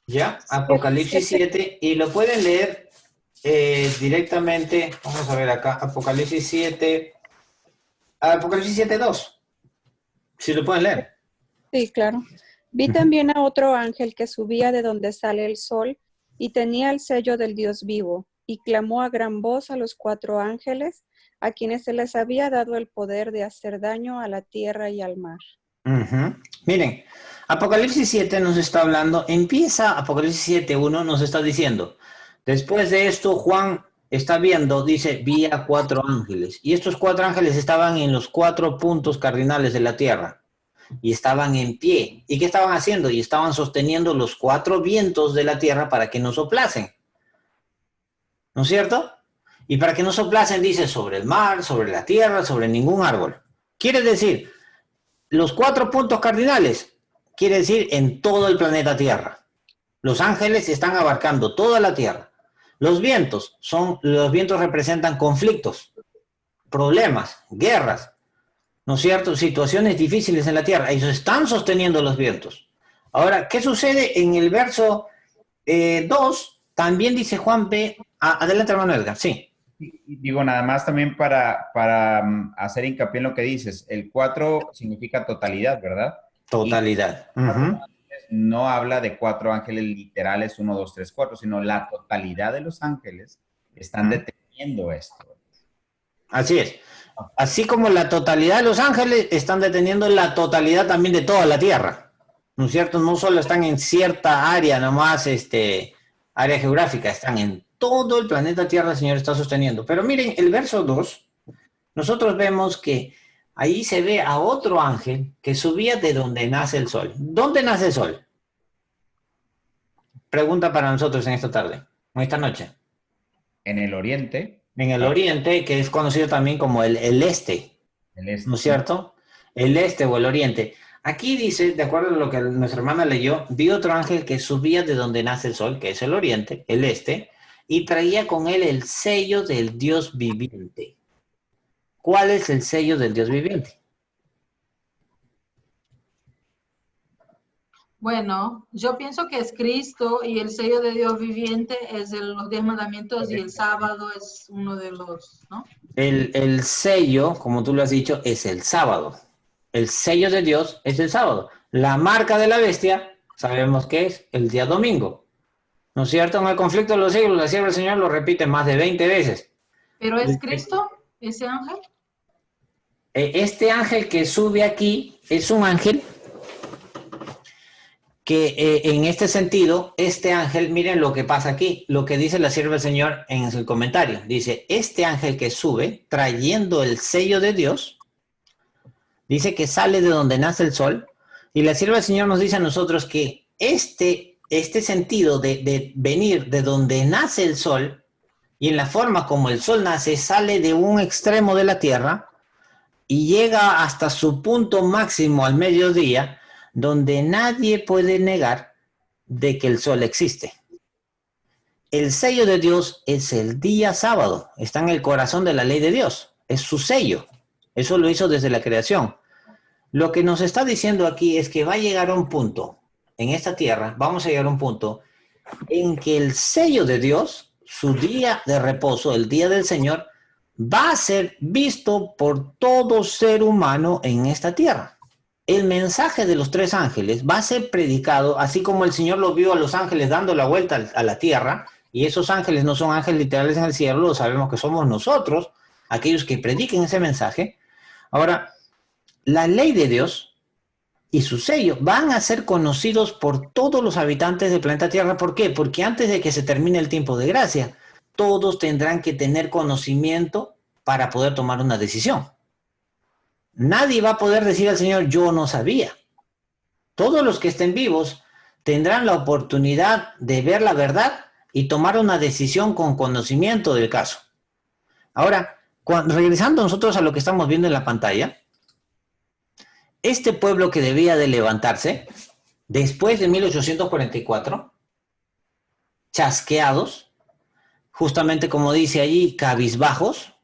Ya, Apocalipsis 7, y lo pueden leer directamente. Vamos a ver acá, Apocalipsis 7, Apocalipsis 7:2. Si lo pueden leer. Sí, claro. Vi también a otro ángel que subía de donde sale el sol y tenía el sello del Dios vivo, y clamó a gran voz a los 4 ángeles, a quienes se les había dado el poder de hacer daño a la tierra y al mar. Miren, Apocalipsis 7 nos está hablando, empieza Apocalipsis 7:1, nos está diciendo, después de esto Juan está viendo, dice, vi a 4 ángeles, y estos 4 ángeles estaban en los 4 puntos cardinales de la tierra, y estaban en pie. ¿Y qué estaban haciendo? Y estaban sosteniendo los 4 vientos de la tierra para que no soplasen. ¿No es cierto? Y para que no soplasen, dice, sobre el mar, sobre la tierra, sobre ningún árbol. Quiere decir, los 4 puntos cardinales, quiere decir en todo el planeta Tierra. Los ángeles están abarcando toda la Tierra. Los vientos representan conflictos, problemas, guerras, ¿no es cierto? Situaciones difíciles en la Tierra. Ellos están sosteniendo los vientos. Ahora, ¿qué sucede en el verso 2? También dice Juan B. Adelante, hermano Edgar, sí. Digo, nada más también para hacer hincapié en lo que dices. El 4 significa totalidad, ¿verdad? Totalidad. No habla de 4 ángeles literales, 1, 2, 3, 4, sino la totalidad de los ángeles están deteniendo esto. Así es. Así como la totalidad de los ángeles están deteniendo la totalidad también de toda la tierra. ¿No es cierto? No solo están en cierta área, nomás área geográfica, están en todo el planeta Tierra. El Señor está sosteniendo. Pero miren, el verso 2, nosotros vemos que ahí se ve a otro ángel que subía de donde nace el sol. ¿Dónde nace el sol? Pregunta para nosotros en esta tarde, en esta noche. En el oriente. En el oriente, que es conocido también como el este. El este. ¿No es cierto? El este o el oriente. Aquí dice, de acuerdo a lo que nuestra hermana leyó, vi otro ángel que subía de donde nace el sol, que es el oriente, el este, y traía con él el sello del Dios viviente. ¿Cuál es el sello del Dios viviente? Bueno, yo pienso que es Cristo, y el sello de Dios viviente es los 10 mandamientos, y el sábado es uno de los, ¿no? El sello, como tú lo has dicho, es el sábado. El sello de Dios es el sábado. La marca de la bestia, sabemos que es el día domingo. ¿No es cierto? En el conflicto de los siglos, la sierva del Señor lo repite más de 20 veces. ¿Pero es Cristo, ese ángel? Este ángel que sube aquí es un ángel que en este sentido, este ángel, miren lo que pasa aquí, lo que dice la sierva del Señor en el comentario. Dice, este ángel que sube trayendo el sello de Dios, dice que sale de donde nace el sol, Y la sierva del Señor nos dice a nosotros que este sentido de venir de donde nace el sol y en la forma como el sol nace, sale de un extremo de la tierra y llega hasta su punto máximo al mediodía, donde nadie puede negar de que el sol existe. El sello de Dios es el día sábado, está en el corazón de la ley de Dios, es su sello, eso lo hizo desde la creación. Lo que nos está diciendo aquí es que va a llegar a un punto, en esta tierra, vamos a llegar a un punto en que el sello de Dios, su día de reposo, el día del Señor, va a ser visto por todo ser humano en esta tierra. El mensaje de los 3 ángeles va a ser predicado, así como el Señor lo vio a los ángeles dando la vuelta a la tierra, y esos ángeles no son ángeles literales en el cielo, lo sabemos que somos nosotros, aquellos que prediquen ese mensaje. Ahora, la ley de Dios y su sello van a ser conocidos por todos los habitantes del planeta Tierra. ¿Por qué? Porque antes de que se termine el tiempo de gracia, todos tendrán que tener conocimiento para poder tomar una decisión. Nadie va a poder decir al Señor, yo no sabía. Todos los que estén vivos tendrán la oportunidad de ver la verdad y tomar una decisión con conocimiento del caso. Ahora, regresando nosotros a lo que estamos viendo en la pantalla, este pueblo que debía de levantarse después de 1844, chasqueados, justamente como dice allí, cabizbajos,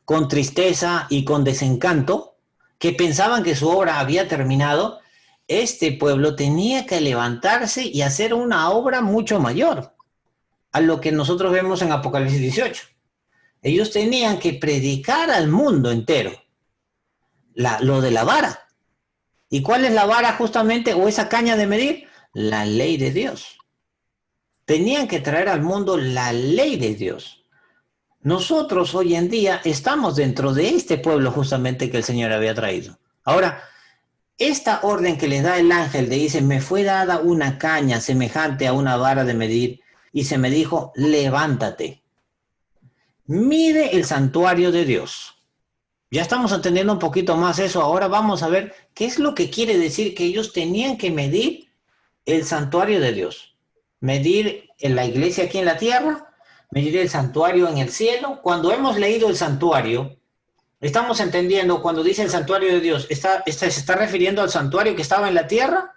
con tristeza y con desencanto, que pensaban que su obra había terminado, este pueblo tenía que levantarse y hacer una obra mucho mayor a lo que nosotros vemos en Apocalipsis 18. Ellos tenían que predicar al mundo entero lo de la vara. ¿Y cuál es la vara justamente, o esa caña de medir? La ley de Dios. Tenían que traer al mundo la ley de Dios. Nosotros hoy en día estamos dentro de este pueblo justamente que el Señor había traído. Ahora, esta orden que les da el ángel, le dice, me fue dada una caña semejante a una vara de medir, y se me dijo, levántate, mide el santuario de Dios. Ya estamos entendiendo un poquito más eso. Ahora vamos a ver qué es lo que quiere decir que ellos tenían que medir el santuario de Dios. Medir en la iglesia aquí en la tierra, medir el santuario en el cielo. Cuando hemos leído el santuario, estamos entendiendo cuando dice el santuario de Dios, ¿se está refiriendo al santuario que estaba en la tierra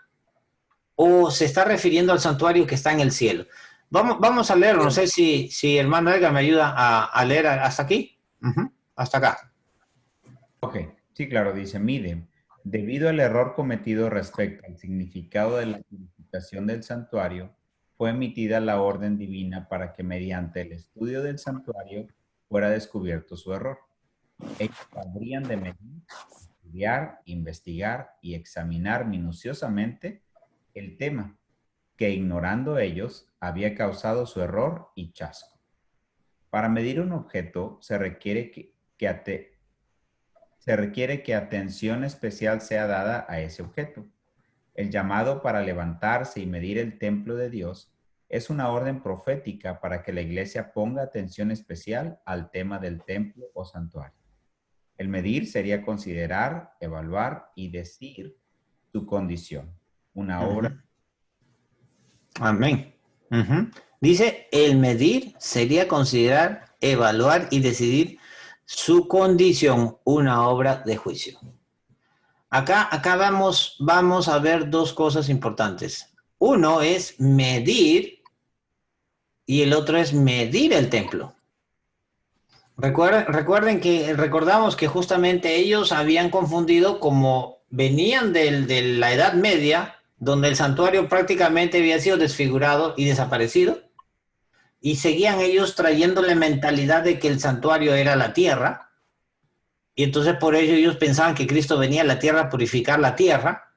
o se está refiriendo al santuario que está en el cielo? Vamos a leer, no sé si hermano Edgar me ayuda a leer hasta aquí. Hasta acá. Ok, sí, claro, dice, mide, debido al error cometido respecto al significado de la purificación del santuario, fue emitida la orden divina para que mediante el estudio del santuario fuera descubierto su error. Ellos habrían de medir, estudiar, investigar y examinar minuciosamente el tema, que ignorando ellos había causado su error y chasco. Para medir un objeto se requiere que atención especial sea dada a ese objeto. El llamado para levantarse y medir el templo de Dios es una orden profética para que la iglesia ponga atención especial al tema del templo o santuario. El medir sería considerar, evaluar y decir su condición. Una obra. Amén. Dice, el medir sería considerar, evaluar y decidir su condición, una obra de juicio. Acá vamos a ver 2 cosas importantes. Uno es medir y el otro es medir el templo. Recordamos que justamente ellos habían confundido, como venían de la Edad Media, donde el santuario prácticamente había sido desfigurado y desaparecido, y seguían ellos trayéndole mentalidad de que el santuario era la tierra, y entonces por ello ellos pensaban que Cristo venía a la tierra a purificar la tierra,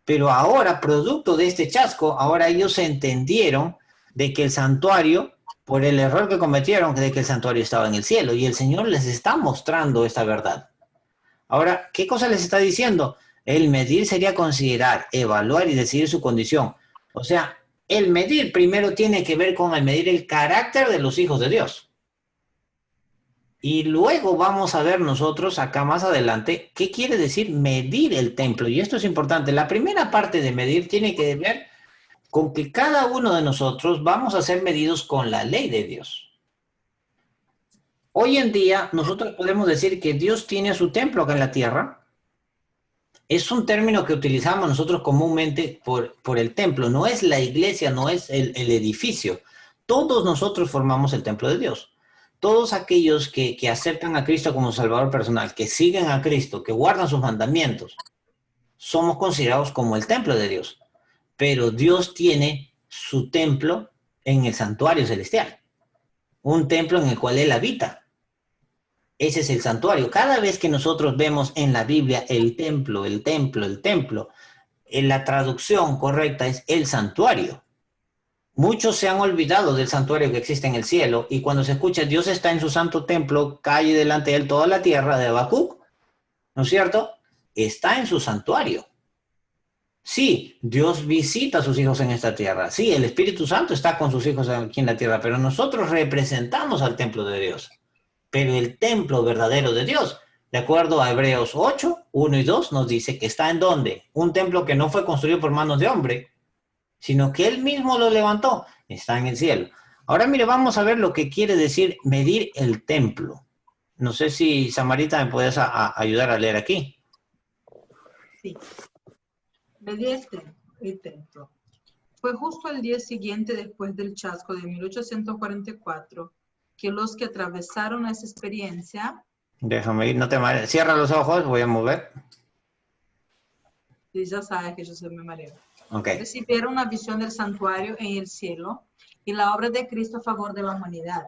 pero ahora, producto de este chasco, ahora ellos entendieron de que el santuario, por el error que cometieron, de que el santuario estaba en el cielo, y el Señor les está mostrando esta verdad. Ahora, ¿qué cosa les está diciendo? El medir sería considerar, evaluar y decidir su condición. O sea, el medir primero tiene que ver con el medir el carácter de los hijos de Dios. Y luego vamos a ver nosotros acá más adelante qué quiere decir medir el templo. Y esto es importante. La primera parte de medir tiene que ver con que cada uno de nosotros vamos a ser medidos con la ley de Dios. Hoy en día nosotros podemos decir que Dios tiene su templo acá en la tierra. Es un término que utilizamos nosotros comúnmente por el templo. No es la iglesia, no es el edificio. Todos nosotros formamos el templo de Dios. Todos aquellos que aceptan a Cristo como Salvador personal, que siguen a Cristo, que guardan sus mandamientos, somos considerados como el templo de Dios. Pero Dios tiene su templo en el santuario celestial. Un templo en el cual Él habita. Ese es el santuario. Cada vez que nosotros vemos en la Biblia el templo, la traducción correcta es el santuario. Muchos se han olvidado del santuario que existe en el cielo y cuando se escucha Dios está en su santo templo, cae delante de él toda la tierra de Habacuc, ¿no es cierto? Está en su santuario. Sí, Dios visita a sus hijos en esta tierra. Sí, el Espíritu Santo está con sus hijos aquí en la tierra, pero nosotros representamos al templo de Dios. Pero el templo verdadero de Dios, de acuerdo a Hebreos 8, 1 y 2, nos dice que está en ¿dónde? Un templo que no fue construido por manos de hombre, sino que Él mismo lo levantó, está en el cielo. Ahora mire, vamos a ver lo que quiere decir medir el templo. No sé si, Samarita, me puedes ayudar a leer aquí. Sí. Medí el templo. Fue justo el día siguiente después del chasco de 1844 que los que atravesaron esa experiencia... Déjame ir, no te marees. Cierra los ojos, voy a mover. Y ya sabes que yo se me mareo. Okay. Recibieron una visión del santuario en el cielo y la obra de Cristo a favor de la humanidad.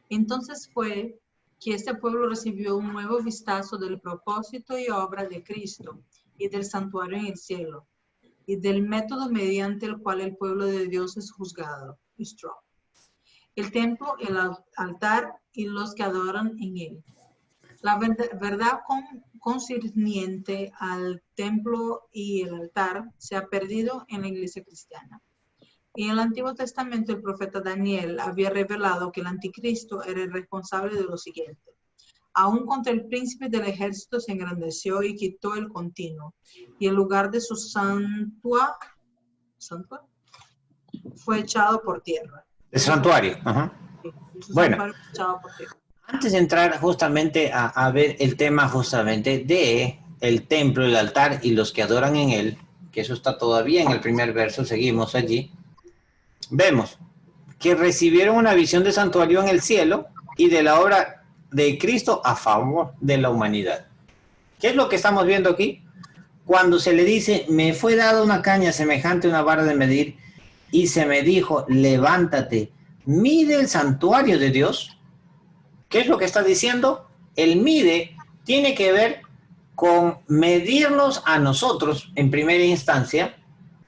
Entonces fue que este pueblo recibió un nuevo vistazo del propósito y obra de Cristo y del santuario en el cielo y del método mediante el cual el pueblo de Dios es juzgado. El templo, el altar y los que adoran en él. La verdad concerniente al templo y el altar se ha perdido en la iglesia cristiana. En el Antiguo Testamento, el profeta Daniel había revelado que el anticristo era el responsable de lo siguiente. Aún contra el príncipe del ejército se engrandeció y quitó el continuo, y el lugar de su santuario fue echado por tierra. El santuario. Ajá. Sí, bueno, santuario fue echado por tierra. Antes de entrar justamente a ver el tema justamente de el templo, el altar y los que adoran en él, que eso está todavía en el primer verso, seguimos allí, vemos que recibieron una visión de santuario en el cielo y de la obra de Cristo a favor de la humanidad. ¿Qué es lo que estamos viendo aquí? Cuando se le dice, me fue dada una caña semejante a una vara de medir y se me dijo, levántate, mide el santuario de Dios. ¿Qué es lo que está diciendo? El mide tiene que ver con medirnos a nosotros en primera instancia.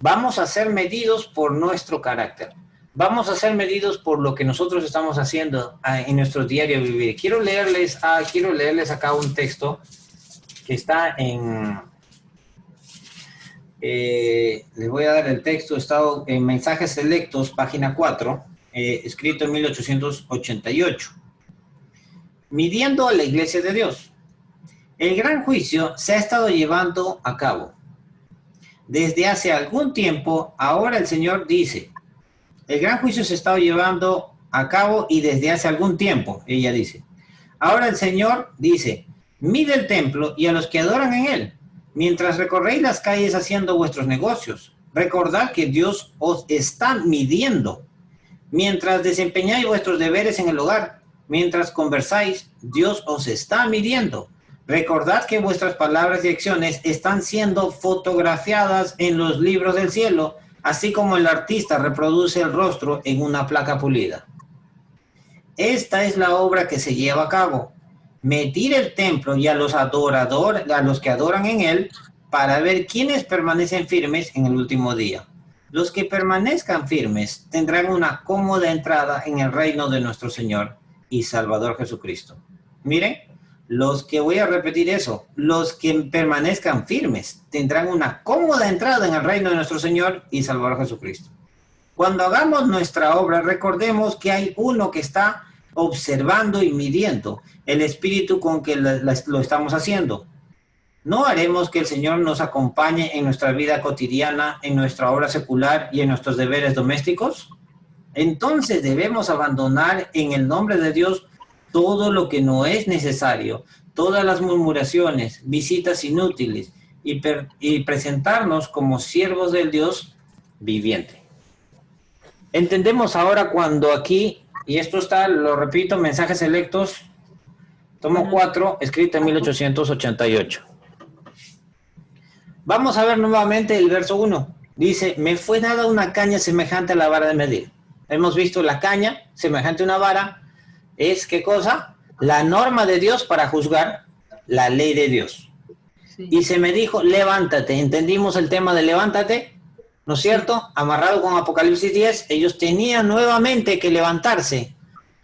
Vamos a ser medidos por nuestro carácter. Vamos a ser medidos por lo que nosotros estamos haciendo en nuestro diario vivir. Quiero leerles acá un texto que está en... les voy a dar el texto, está en Mensajes Selectos, página 4, escrito en 1888. Midiendo a la Iglesia de Dios. El gran juicio se ha estado llevando a cabo. Desde hace algún tiempo, ahora el Señor dice, el gran juicio se ha estado llevando a cabo y desde hace algún tiempo, ella dice. Ahora el Señor dice, mide el templo y a los que adoran en él, mientras recorréis las calles haciendo vuestros negocios. Recordad que Dios os está midiendo. Mientras desempeñáis vuestros deberes en el hogar, mientras conversáis, Dios os está midiendo. Recordad que vuestras palabras y acciones están siendo fotografiadas en los libros del cielo, así como el artista reproduce el rostro en una placa pulida. Esta es la obra que se lleva a cabo. Medir el templo y a los adoradores, a los que adoran en él, para ver quiénes permanecen firmes en el último día. Los que permanezcan firmes tendrán una cómoda entrada en el reino de nuestro Señor y Salvador Jesucristo. Miren, voy a repetir eso, los que permanezcan firmes tendrán una cómoda entrada en el reino de nuestro Señor y Salvador Jesucristo. Cuando hagamos nuestra obra, recordemos que hay uno que está observando y midiendo el espíritu con que lo estamos haciendo. ¿No haremos que el Señor nos acompañe en nuestra vida cotidiana, en nuestra obra secular y en nuestros deberes domésticos? Entonces debemos abandonar en el nombre de Dios todo lo que no es necesario, todas las murmuraciones, visitas inútiles y presentarnos como siervos del Dios viviente. Entendemos ahora cuando aquí, y esto está, lo repito, Mensajes Selectos, tomo 4, escrito en 1888. Vamos a ver nuevamente el verso 1. Dice, me fue dada una caña semejante a la vara de medir. Hemos visto la caña, semejante a una vara, es ¿qué cosa? La norma de Dios para juzgar la ley de Dios. Sí. Y se me dijo, levántate. ¿Entendimos el tema de levántate? ¿No es cierto? Amarrado con Apocalipsis 10, ellos tenían nuevamente que levantarse,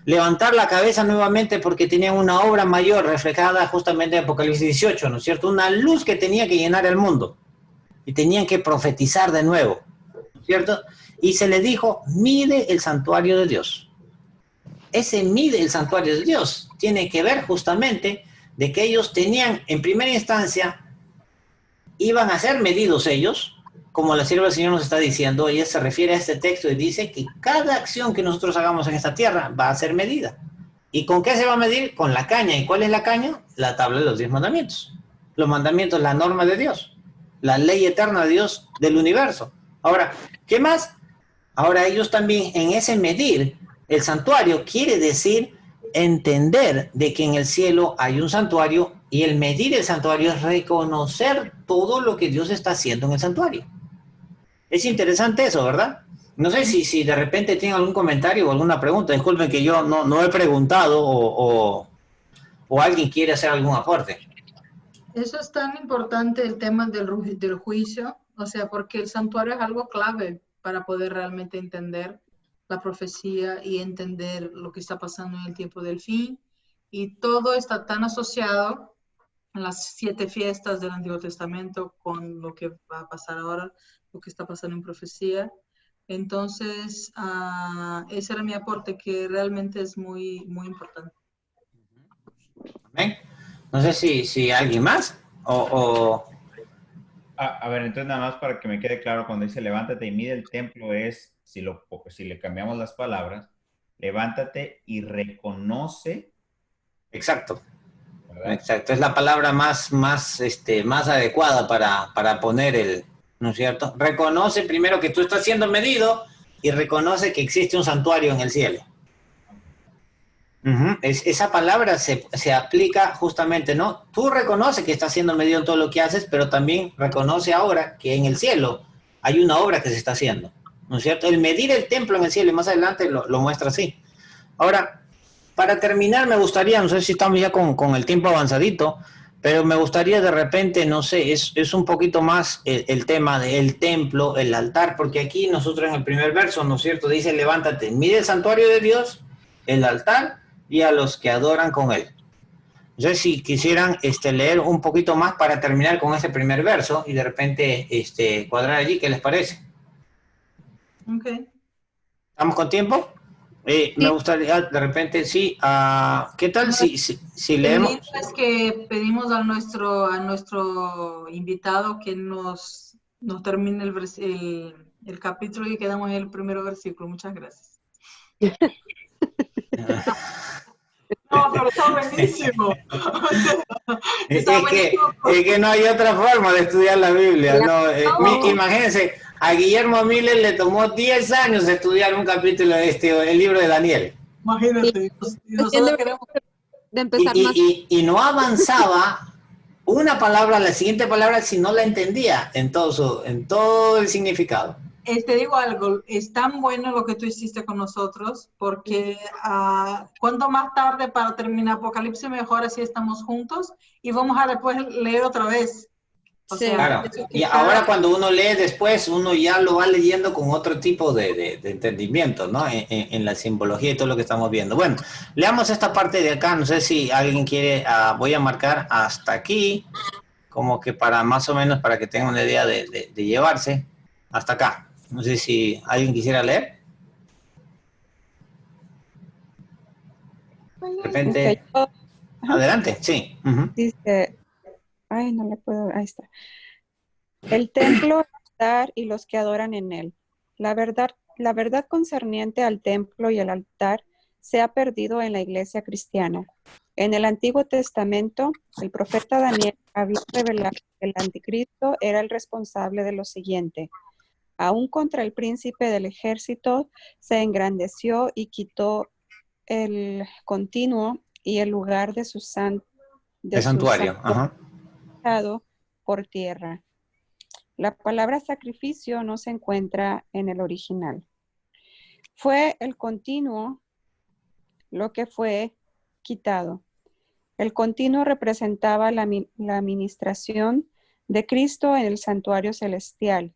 levantar la cabeza nuevamente porque tenían una obra mayor reflejada justamente en Apocalipsis 18, ¿no es cierto? Una luz que tenía que llenar el mundo y tenían que profetizar de nuevo, ¿no es cierto? Y se les dijo, mide el santuario de Dios. Ese mide el santuario de Dios tiene que ver justamente de que ellos tenían, en primera instancia, iban a ser medidos ellos, como la sierva del Señor nos está diciendo. Ella se refiere a este texto y dice que cada acción que nosotros hagamos en esta tierra va a ser medida. ¿Y con qué se va a medir? Con la caña. ¿Y cuál es la caña? La tabla de los 10 mandamientos. Los mandamientos, la norma de Dios, la ley eterna de Dios del universo. Ahora, ¿qué más? Ahora ellos también en ese medir el santuario quiere decir entender de que en el cielo hay un santuario, y el medir el santuario es reconocer todo lo que Dios está haciendo en el santuario. Es interesante eso, ¿verdad? No sé si de repente tienen algún comentario o alguna pregunta. Disculpen que yo no he preguntado o alguien quiere hacer algún aporte. Eso es tan importante, el tema del juicio, o sea, porque el santuario es algo clave para poder realmente entender la profecía y entender lo que está pasando en el tiempo del fin. Y todo está tan asociado a las 7 fiestas del Antiguo Testamento con lo que va a pasar ahora, lo que está pasando en profecía. Entonces, ese era mi aporte, que realmente es muy, muy importante. Amén. No sé si alguien más A ver, entonces nada más para que me quede claro, cuando dice levántate y mide el templo es, si le cambiamos las palabras, levántate y reconoce. Exacto. ¿Verdad? Exacto, es la palabra más adecuada para poner ¿no es cierto? Reconoce primero que tú estás siendo medido y reconoce que existe un santuario en el cielo. Esa palabra se aplica justamente, ¿no? Tú reconoces que estás siendo medido en todo lo que haces, pero también reconoce ahora que en el cielo hay una obra que se está haciendo, ¿no es cierto? El medir el templo en el cielo, y más adelante lo muestra así. Ahora, para terminar, me gustaría, no sé si estamos ya con el tiempo avanzadito, pero me gustaría de repente, no sé, es un poquito más el tema del templo, el altar, porque aquí nosotros en el primer verso, ¿no es cierto? Dice, levántate, mide el santuario de Dios, el altar y a los que adoran con él. No sé si quisieran leer un poquito más para terminar con ese primer verso y de repente cuadrar allí, ¿qué les parece? Ok. ¿Estamos con tiempo? Sí. Me gustaría de repente, sí, ¿qué tal si leemos? Es que pedimos a nuestro invitado que nos termine el capítulo y quedamos en el primer versículo. Muchas gracias. No, pero está buenísimo. Es que no hay otra forma de estudiar la Biblia. No, imagínense, a Guillermo Miller le tomó 10 años estudiar un capítulo de el libro de Daniel. Imagínate. Nosotros queremos... de empezar más. Y no avanzaba una palabra a la siguiente palabra si no la entendía en todo el significado. Te digo algo, es tan bueno lo que tú hiciste con nosotros, porque cuanto más tarde para terminar Apocalipsis, mejor así estamos juntos y vamos a después leer otra vez. Sí. Claro. Y ahora cuando uno lee después, uno ya lo va leyendo con otro tipo de entendimiento, ¿no? En la simbología y todo lo que estamos viendo. Bueno, leamos esta parte de acá, no sé si alguien quiere, voy a marcar hasta aquí, como que para más o menos, para que tengan una idea de llevarse hasta acá. No sé si alguien quisiera leer. De repente, Ajá. adelante, sí. Ujú. Dice, ay, no le puedo, ahí está. El templo, el altar y los que adoran en él. La verdad concerniente al templo y al altar se ha perdido en la iglesia cristiana. En el Antiguo Testamento, el profeta Daniel había revelado que el anticristo era el responsable de lo siguiente. Aún contra el príncipe del ejército se engrandeció y quitó el continuo y el lugar de su El santuario, ajá. santuario por tierra. La palabra sacrificio no se encuentra en el original. Fue el continuo lo que fue quitado. El continuo representaba la administración de Cristo en el santuario celestial.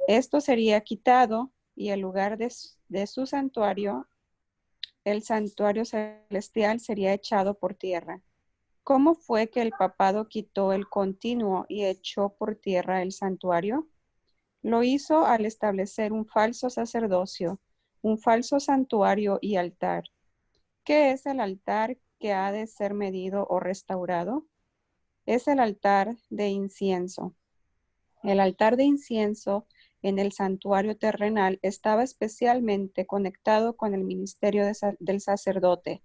Esto sería quitado y el lugar de su santuario, el santuario celestial, sería echado por tierra. ¿Cómo fue que el papado quitó el continuo y echó por tierra el santuario? Lo hizo al establecer un falso sacerdocio, un falso santuario y altar. ¿Qué es el altar que ha de ser medido o restaurado? Es el altar de incienso. El altar de incienso en el santuario terrenal estaba especialmente conectado con el ministerio del sacerdote.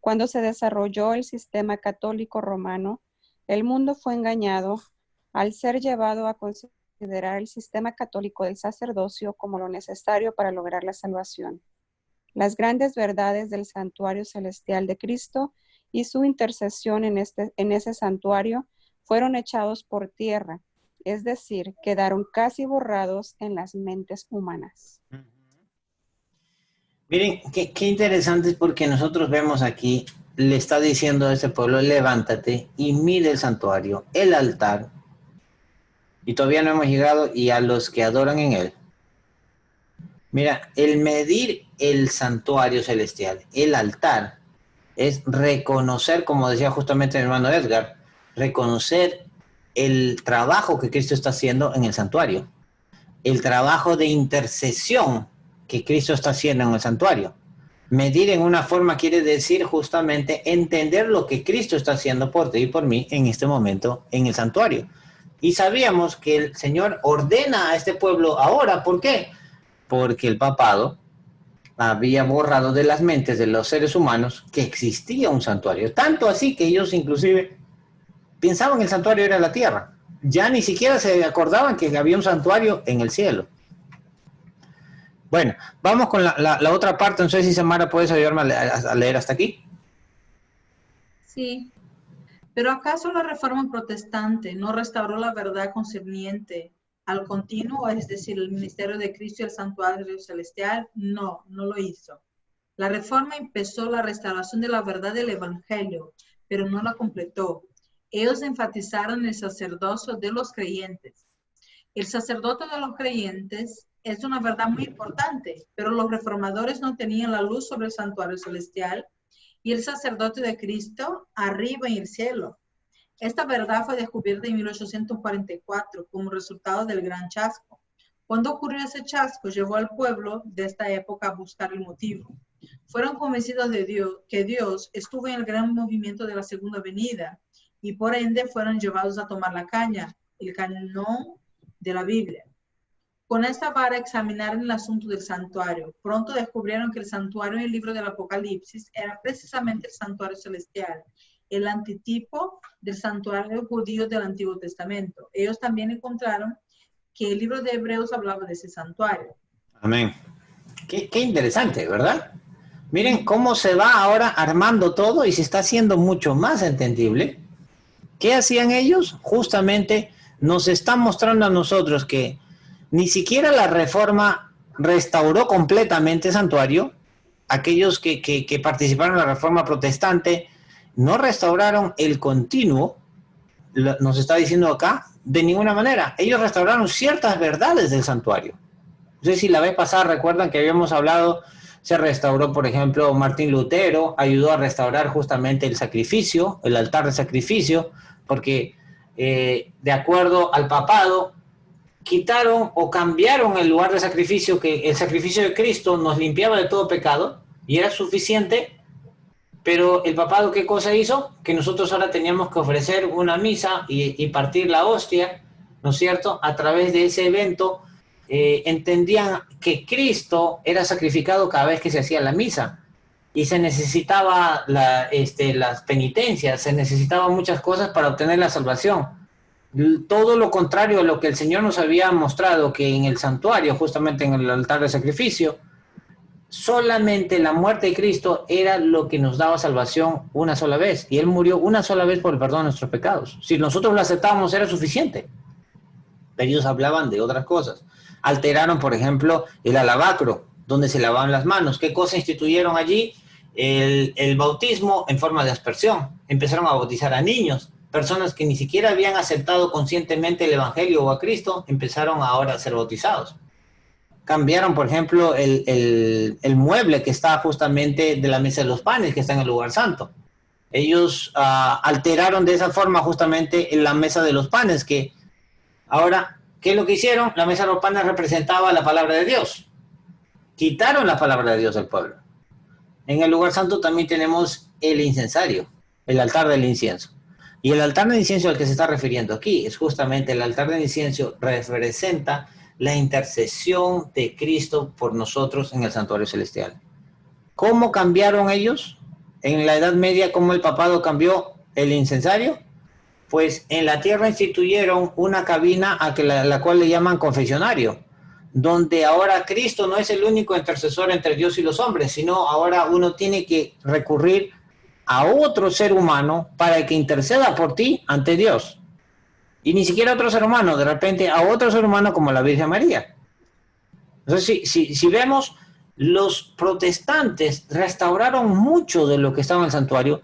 Cuando se desarrolló el sistema católico romano, el mundo fue engañado al ser llevado a considerar el sistema católico del sacerdocio como lo necesario para lograr la salvación. Las grandes verdades del santuario celestial de Cristo y su intercesión en ese santuario fueron echados por tierra, es decir, quedaron casi borrados en las mentes humanas. Miren, qué interesante es porque nosotros vemos aquí, le está diciendo a ese pueblo, levántate y mide el santuario, el altar, y todavía no hemos llegado, y a los que adoran en él. Mira, el medir el santuario celestial, el altar, es reconocer, como decía justamente mi hermano Edgar, reconocer el trabajo que Cristo está haciendo en el santuario, el trabajo de intercesión que Cristo está haciendo en el santuario. Medir en una forma quiere decir justamente entender lo que Cristo está haciendo por ti y por mí en este momento en el santuario. Y sabíamos que el Señor ordena a este pueblo ahora, ¿por qué? Porque el papado había borrado de las mentes de los seres humanos que existía un santuario. Tanto así que ellos inclusive pensaban que el santuario era la tierra. Ya ni siquiera se acordaban que había un santuario en el cielo. Bueno, vamos con la otra parte. No sé si Samara puedes ayudarme a leer hasta aquí. Sí, pero ¿acaso la reforma protestante no restauró la verdad concerniente al continuo, es decir, el ministerio de Cristo y el santuario celestial? No, no lo hizo. La reforma empezó la restauración de la verdad del evangelio, pero no la completó. Ellos enfatizaron el sacerdocio de los creyentes. El sacerdote de los creyentes es una verdad muy importante, pero los reformadores no tenían la luz sobre el santuario celestial y el sacerdote de Cristo arriba en el cielo. Esta verdad fue descubierta en 1844 como resultado del gran chasco. Cuando ocurrió ese chasco, llevó al pueblo de esta época a buscar el motivo. Fueron convencidos de Dios, que Dios estuvo en el gran movimiento de la segunda venida y por ende fueron llevados a tomar la caña, el cañón de la Biblia. Con esta vara examinaron el asunto del santuario. Pronto descubrieron que el santuario en el libro del Apocalipsis era precisamente el santuario celestial, el antitipo del santuario judío del Antiguo Testamento. Ellos también encontraron que el libro de Hebreos hablaba de ese santuario. Amén. Qué interesante, ¿verdad? Miren cómo se va ahora armando todo y se está haciendo mucho más entendible. ¿Qué hacían ellos? Justamente nos están mostrando a nosotros que ni siquiera la Reforma restauró completamente el santuario. Aquellos que participaron en la Reforma protestante no restauraron el continuo, nos está diciendo acá, de ninguna manera. Ellos restauraron ciertas verdades del santuario. No sé si la vez pasada recuerdan que habíamos hablado, se restauró, por ejemplo, Martín Lutero, ayudó a restaurar justamente el sacrificio, el altar de sacrificio, porque de acuerdo al papado, quitaron o cambiaron el lugar de sacrificio, que el sacrificio de Cristo nos limpiaba de todo pecado y era suficiente Pero el papado, ¿qué cosa hizo? Que nosotros ahora teníamos que ofrecer una misa y partir la hostia, ¿no es cierto? A través de ese evento, entendían que Cristo era sacrificado cada vez que se hacía la misa. Y se necesitaba las penitencias, se necesitaban muchas cosas para obtener la salvación. Todo lo contrario a lo que el Señor nos había mostrado, que en el santuario, justamente en el altar de sacrificio, solamente la muerte de Cristo era lo que nos daba salvación una sola vez. Y Él murió una sola vez por el perdón de nuestros pecados. Si nosotros lo aceptábamos era suficiente. Pero ellos hablaban de otras cosas. Alteraron, por ejemplo, el alabacro, donde se lavaban las manos. ¿Qué cosa instituyeron allí? El bautismo en forma de aspersión. Empezaron a bautizar a niños. Personas que ni siquiera habían aceptado conscientemente el Evangelio o a Cristo, empezaron ahora a ser bautizados. Cambiaron, por ejemplo, el mueble que está justamente de la mesa de los panes, que está en el lugar santo. Ellos alteraron de esa forma justamente la mesa de los panes, que ahora, ¿qué es lo que hicieron? La mesa de los panes representaba la palabra de Dios. Quitaron la palabra de Dios del pueblo. En el lugar santo también tenemos el incensario, el altar del incienso. Y el altar de incienso al que se está refiriendo aquí es justamente el altar de incienso, representa la intercesión de Cristo por nosotros en el santuario celestial. ¿Cómo cambiaron ellos? En la Edad Media, ¿cómo el papado cambió el incensario? Pues en la tierra instituyeron una cabina a la cual le llaman confesionario, donde ahora Cristo no es el único intercesor entre Dios y los hombres, sino ahora uno tiene que recurrir a otro ser humano para que interceda por ti ante Dios. Y ni siquiera otro ser humano, de repente a otro ser humano como la Virgen María. Entonces, si vemos, los protestantes restauraron mucho de lo que estaba en el santuario,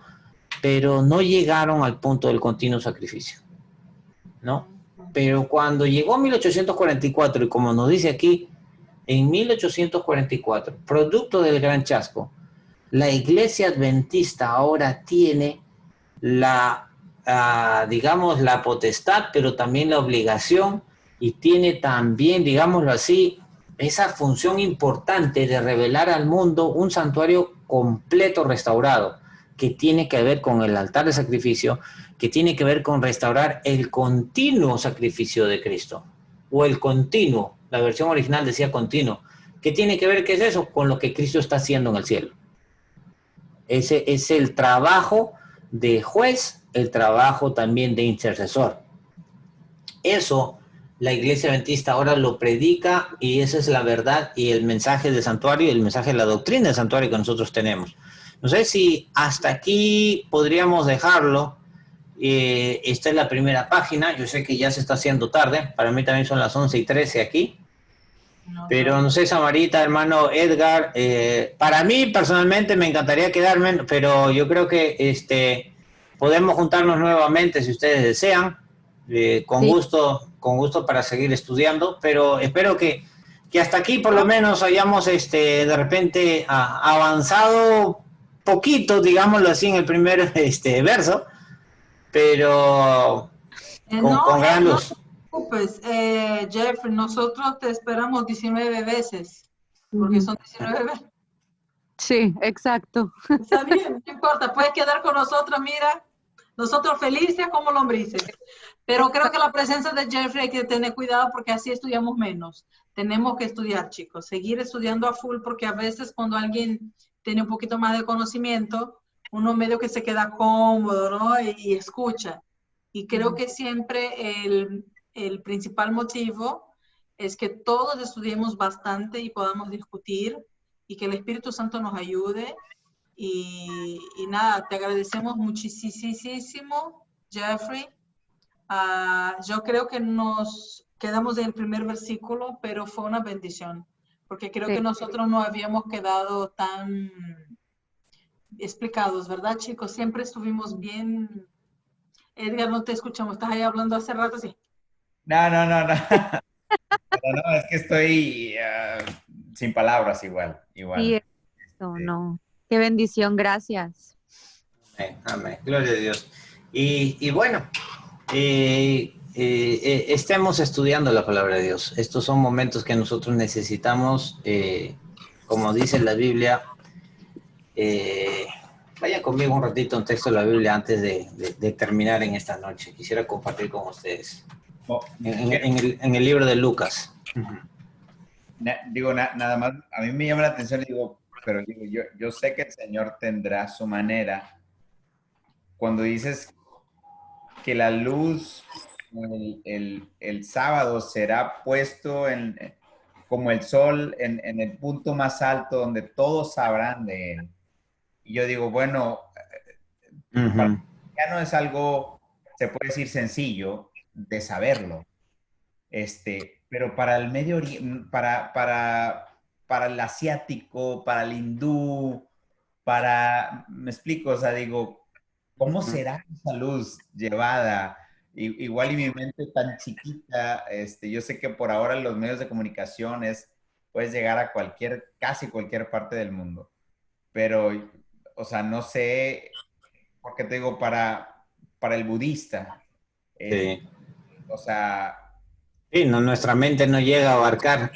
pero no llegaron al punto del continuo sacrificio, ¿no? Pero cuando llegó 1844, y como nos dice aquí, en 1844, producto del gran chasco, la Iglesia Adventista ahora tiene digamos, la potestad, pero también la obligación, y tiene también, digámoslo así, esa función importante de revelar al mundo un santuario completo restaurado, que tiene que ver con el altar de sacrificio, que tiene que ver con restaurar el continuo sacrificio de Cristo, o el continuo, la versión original decía continuo. ¿Qué tiene que ver? ¿Qué es eso? Con lo que Cristo está haciendo en el cielo. Ese es el trabajo de juez, el trabajo también de intercesor. Eso la Iglesia Adventista ahora lo predica, y esa es la verdad y el mensaje del santuario y el mensaje de la doctrina del santuario que nosotros tenemos. No sé si hasta aquí podríamos dejarlo. Esta es la primera página. Yo sé que ya se está haciendo tarde. Para mí también son las 11:13 aquí. Pero no sé, Samarita, hermano Edgar, para mí personalmente me encantaría quedarme, pero yo creo que podemos juntarnos nuevamente si ustedes desean, con Sí. gusto para seguir estudiando, pero espero que hasta aquí por lo menos hayamos de repente avanzado poquito, digámoslo así, en el primer verso, pero con gran luz. Pues, Jeffrey, nosotros te esperamos 19 veces, porque son 19 veces. Sí, exacto. Está bien, no importa, puedes quedar con nosotros, mira, nosotros felices como lombrices. Pero creo que la presencia de Jeffrey hay que tener cuidado porque así estudiamos menos. Tenemos que estudiar, chicos, seguir estudiando a full, porque a veces cuando alguien tiene un poquito más de conocimiento, uno medio que se queda cómodo, ¿no? Y escucha. Y creo que siempre el principal motivo es que todos estudiemos bastante y podamos discutir y que el Espíritu Santo nos ayude. Y nada, te agradecemos muchísimo, Jeffrey. Yo creo que nos quedamos en el primer versículo, pero fue una bendición, porque creo que nosotros no habíamos quedado tan explicados, ¿verdad, chicos? Siempre estuvimos bien. Edgar, no te escuchamos, estás ahí hablando hace rato, sí. No. No, es que estoy sin palabras igual. Sí, eso, no. Qué bendición, gracias. Amén. Gloria a Dios. Y bueno, estemos estudiando la palabra de Dios. Estos son momentos que nosotros necesitamos, como dice la Biblia, Vaya conmigo un ratito un texto de la Biblia antes de terminar en esta noche. Quisiera compartir con ustedes. En el libro de Lucas. Nada más, a mí me llama la atención, pero yo sé que el Señor tendrá su manera. Cuando dices que la luz, el sábado será puesto como el sol en el punto más alto donde todos sabrán de él. Y yo digo, bueno, para el cristiano es algo, se puede decir sencillo de saberlo. Pero para el Medio Oriente, para el asiático, para el hindú, me explico, o sea, digo, ¿cómo será esa luz llevada? Igual y mi mente tan chiquita, yo sé que por ahora los medios de comunicación puedes llegar a casi cualquier parte del mundo, pero, o sea, no sé, porque te digo, para el budista, Sí. o sea... Sí, no, nuestra mente no llega a abarcar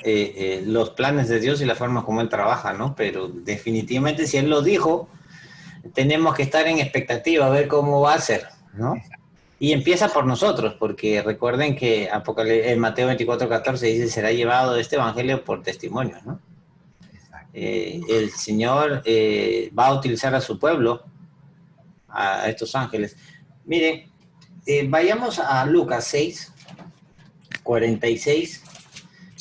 los planes de Dios y la forma como Él trabaja, ¿no? Pero definitivamente si Él lo dijo, tenemos que estar en expectativa a ver cómo va a ser, ¿no? Y empieza por nosotros, porque recuerden que en Mateo 24:14 dice, será llevado este evangelio por testimonio, ¿no? El Señor va a utilizar a su pueblo, a estos ángeles. Miren, vayamos a Lucas 6:46,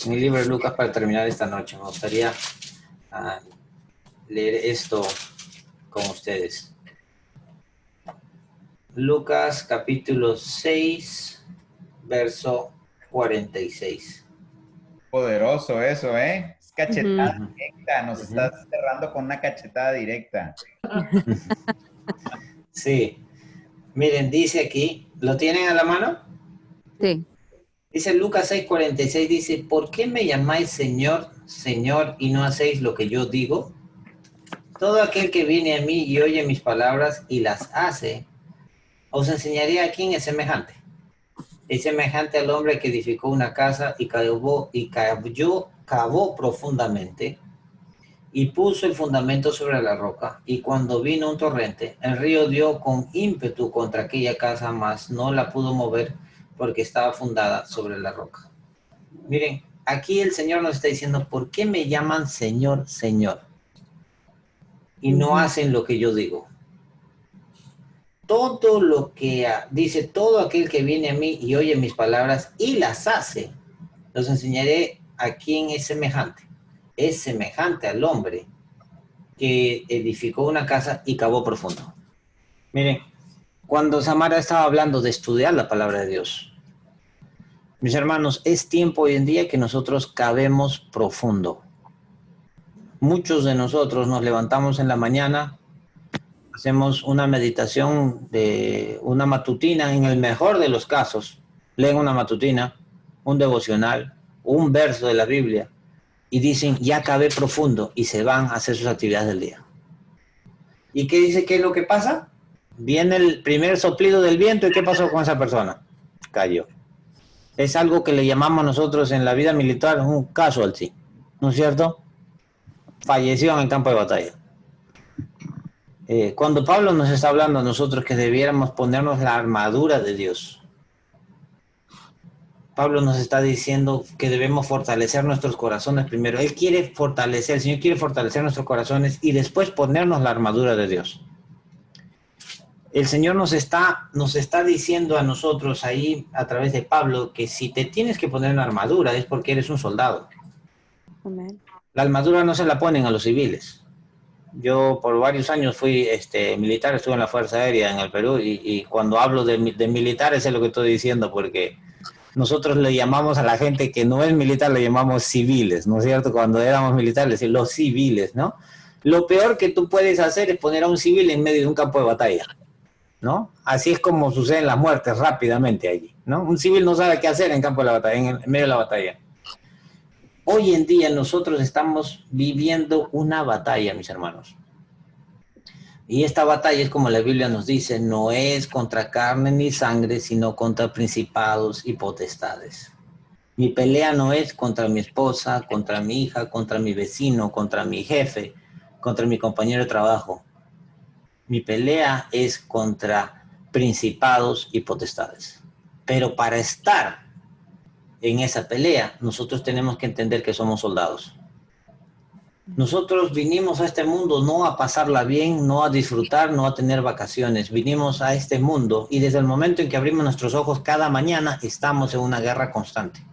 en el libro de Lucas, para terminar esta noche. Me gustaría leer esto con ustedes. Lucas capítulo 6, verso 46. Poderoso eso, ¿eh? Es cachetada directa, nos estás cerrando con una cachetada directa. Sí. Miren, dice aquí, ¿lo tienen a la mano? Sí. Dice Lucas 6:46, dice, ¿por qué me llamáis Señor, Señor, y no hacéis lo que yo digo? Todo aquel que viene a mí y oye mis palabras y las hace, os enseñaré a quién es semejante. Es semejante al hombre que edificó una casa y cavó profundamente y puso el fundamento sobre la roca. Y cuando vino un torrente, el río dio con ímpetu contra aquella casa, mas no la pudo mover porque estaba fundada sobre la roca. Miren, aquí el Señor nos está diciendo, ¿por qué me llaman Señor, Señor? Y no hacen lo que yo digo. Todo lo que dice, todo aquel que viene a mí y oye mis palabras y las hace, los enseñaré a quién es semejante. Es semejante al hombre que edificó una casa y cavó profundo. Miren, cuando Samara estaba hablando de estudiar la palabra de Dios, mis hermanos, es tiempo hoy en día que nosotros cavemos profundo. Muchos de nosotros nos levantamos en la mañana, hacemos una meditación de una matutina, en el mejor de los casos, leen una matutina, un devocional, un verso de la Biblia, y dicen, ya acabé profundo, y se van a hacer sus actividades del día. ¿Y qué dice? ¿Qué es lo que pasa? Viene el primer soplido del viento, ¿y qué pasó con esa persona? Cayó. Es algo que le llamamos nosotros en la vida militar un casualty, ¿no es cierto? Falleció en el campo de batalla. Cuando Pablo nos está hablando a nosotros que debiéramos ponernos la armadura de Dios, Pablo nos está diciendo que debemos fortalecer nuestros corazones primero. Él quiere fortalecer, el Señor quiere fortalecer nuestros corazones y después ponernos la armadura de Dios. El Señor nos está diciendo a nosotros ahí a través de Pablo que si te tienes que poner una armadura es porque eres un soldado. Amén. La armadura no se la ponen a los civiles. Yo por varios años fui militar, estuve en la Fuerza Aérea en el Perú y cuando hablo de militares es lo que estoy diciendo porque nosotros le llamamos a la gente que no es militar, le llamamos civiles, ¿no es cierto? Cuando éramos militares, los civiles, ¿no? Lo peor que tú puedes hacer es poner a un civil en medio de un campo de batalla, ¿no? Así es como suceden las muertes rápidamente allí, ¿no? Un civil no sabe qué hacer en campo de la batalla, en medio de la batalla. Hoy en día nosotros estamos viviendo una batalla, mis hermanos. Y esta batalla es como la Biblia nos dice, no es contra carne ni sangre, sino contra principados y potestades. Mi pelea no es contra mi esposa, contra mi hija, contra mi vecino, contra mi jefe, contra mi compañero de trabajo. Mi pelea es contra principados y potestades. Pero para estar en esa pelea, nosotros tenemos que entender que somos soldados. Nosotros vinimos a este mundo no a pasarla bien, no a disfrutar, no a tener vacaciones. Vinimos a este mundo y desde el momento en que abrimos nuestros ojos cada mañana estamos en una guerra constante.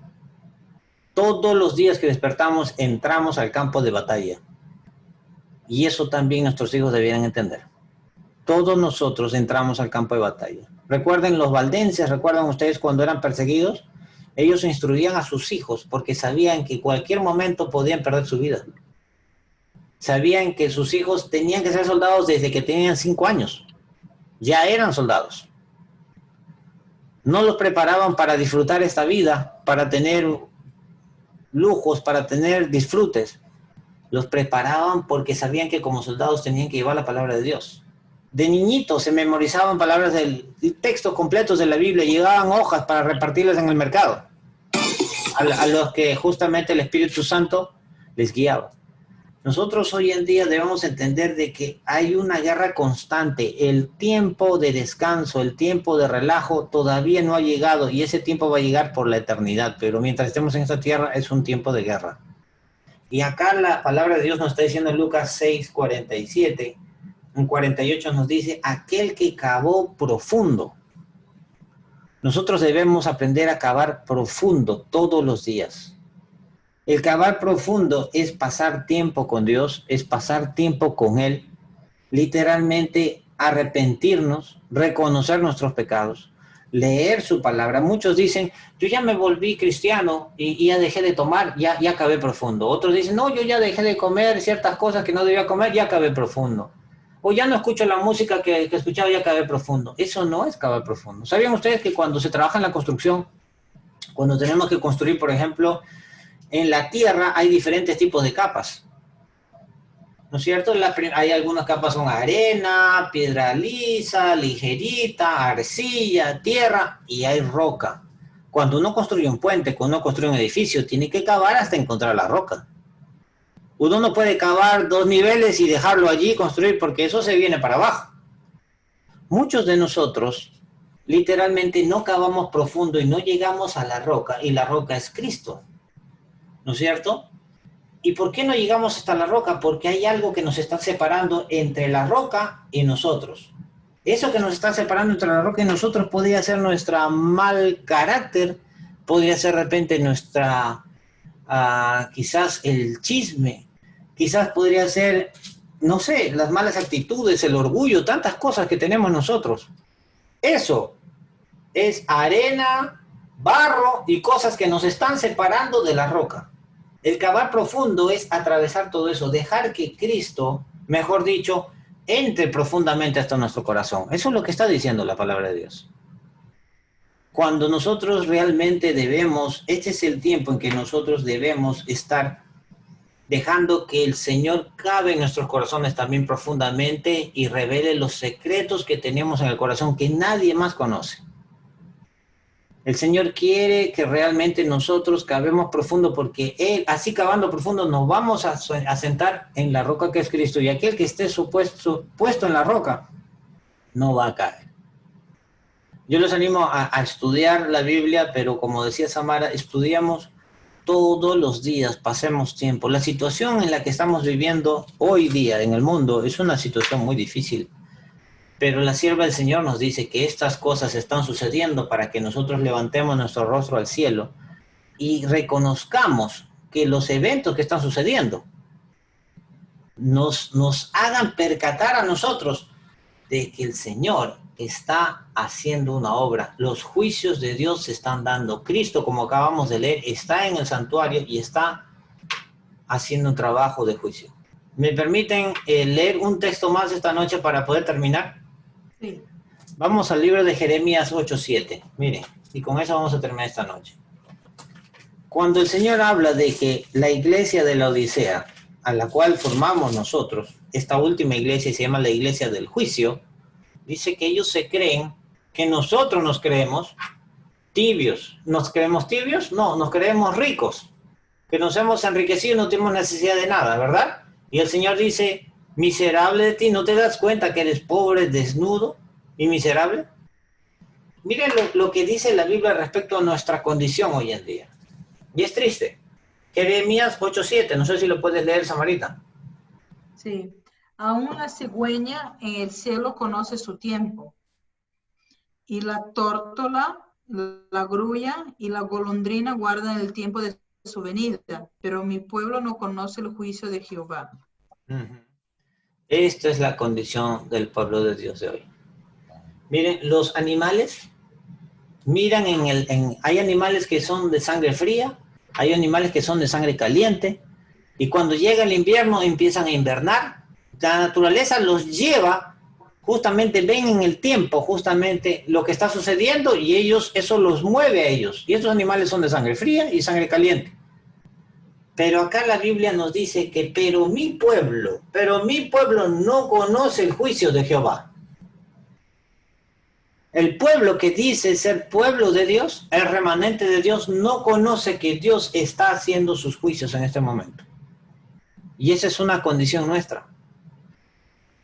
Todos los días que despertamos entramos al campo de batalla. Y eso también nuestros hijos debieran entender. Todos nosotros entramos al campo de batalla. Recuerden los valdenses, recuerdan ustedes cuando eran perseguidos, ellos instruían a sus hijos porque sabían que en cualquier momento podían perder su vida. Sabían que sus hijos tenían que ser soldados desde que tenían 5 años. Ya eran soldados. No los preparaban para disfrutar esta vida, para tener lujos, para tener disfrutes. Los preparaban porque sabían que como soldados tenían que llevar la palabra de Dios. De niñitos se memorizaban palabras textos completos de la Biblia, llegaban hojas para repartirlas en el mercado, a los que justamente el Espíritu Santo les guiaba. Nosotros hoy en día debemos entender de que hay una guerra constante. El tiempo de descanso, el tiempo de relajo todavía no ha llegado y ese tiempo va a llegar por la eternidad, pero mientras estemos en esta tierra es un tiempo de guerra. Y acá la palabra de Dios nos está diciendo en Lucas 6:47, en 48 nos dice, aquel que cavó profundo. Nosotros debemos aprender a cavar profundo todos los días. El cavar profundo es pasar tiempo con Dios, es pasar tiempo con Él, literalmente arrepentirnos, reconocer nuestros pecados, leer su palabra. Muchos dicen, yo ya me volví cristiano y ya dejé de tomar, ya cavé profundo. Otros dicen, no, yo ya dejé de comer ciertas cosas que no debía comer, ya cavé profundo. O ya no escucho la música que escuchaba, ya cavé profundo. Eso no es cavar profundo. ¿Sabían ustedes que cuando se trabaja en la construcción, cuando tenemos que construir, por ejemplo, en la tierra hay diferentes tipos de capas? ¿No es cierto? Hay algunas capas son arena, piedra lisa, ligerita, arcilla, tierra y hay roca. Cuando uno construye un puente, cuando uno construye un edificio, tiene que cavar hasta encontrar la roca. Uno no puede cavar 2 niveles y dejarlo allí y construir porque eso se viene para abajo. Muchos de nosotros literalmente no cavamos profundo y no llegamos a la roca y la roca es Cristo. ¿No es cierto? ¿Y por qué no llegamos hasta la roca? Porque hay algo que nos está separando entre la roca y nosotros. Eso que nos está separando entre la roca y nosotros podría ser nuestro mal carácter, podría ser de repente nuestra, quizás el chisme, quizás podría ser, no sé, las malas actitudes, el orgullo, tantas cosas que tenemos nosotros. Eso es arena, barro y cosas que nos están separando de la roca. El cavar profundo es atravesar todo eso, dejar que Cristo, mejor dicho, entre profundamente hasta nuestro corazón. Eso es lo que está diciendo la palabra de Dios. Cuando nosotros realmente debemos, este es el tiempo en que nosotros debemos estar dejando que el Señor cabe en nuestros corazones también profundamente y revele los secretos que tenemos en el corazón que nadie más conoce. El Señor quiere que realmente nosotros cavemos profundo porque Él, así cavando profundo, nos vamos a sentar en la roca que es Cristo y aquel que esté puesto en la roca no va a caer. Yo les animo a estudiar la Biblia, pero como decía Samara, estudiamos todos los días, pasemos tiempo. La situación en la que estamos viviendo hoy día en el mundo es una situación muy difícil. Pero la sierva del Señor nos dice que estas cosas están sucediendo para que nosotros levantemos nuestro rostro al cielo y reconozcamos que los eventos que están sucediendo nos hagan percatar a nosotros de que el Señor está haciendo una obra. Los juicios de Dios se están dando. Cristo, como acabamos de leer, está en el santuario y está haciendo un trabajo de juicio. ¿Me permiten leer un texto más esta noche para poder terminar? Sí. Vamos al libro de Jeremías 8:7. Miren, y con eso vamos a terminar esta noche. Cuando el Señor habla de que la iglesia de la Odisea, a la cual formamos nosotros, esta última iglesia se llama la iglesia del juicio, dice que ellos se creen que nosotros nos creemos tibios. ¿Nos creemos tibios? No, nos creemos ricos, que nos hemos enriquecido y no tenemos necesidad de nada, ¿verdad? Y el Señor dice, Miserable de ti, ¿no te das cuenta que eres pobre, desnudo y miserable? Miren lo que dice la Biblia respecto a nuestra condición hoy en día. Y es triste. Jeremías 8:7, no sé si lo puedes leer, Samarita. Sí. Aún la cigüeña en el cielo conoce su tiempo, y la tórtola, la grulla y la golondrina guardan el tiempo de su venida, pero mi pueblo no conoce el juicio de Jehová. Esta es la condición del pueblo de Dios de hoy. Miren, los animales, miran hay animales que son de sangre fría, hay animales que son de sangre caliente, y cuando llega el invierno empiezan a invernar. La naturaleza los lleva, justamente ven en el tiempo justamente lo que está sucediendo y eso los mueve a ellos. Y estos animales son de sangre fría y sangre caliente. Pero acá la Biblia nos dice que pero mi pueblo no conoce el juicio de Jehová. El pueblo que dice ser pueblo de Dios, el remanente de Dios, no conoce que Dios está haciendo sus juicios en este momento. Y esa es una condición nuestra.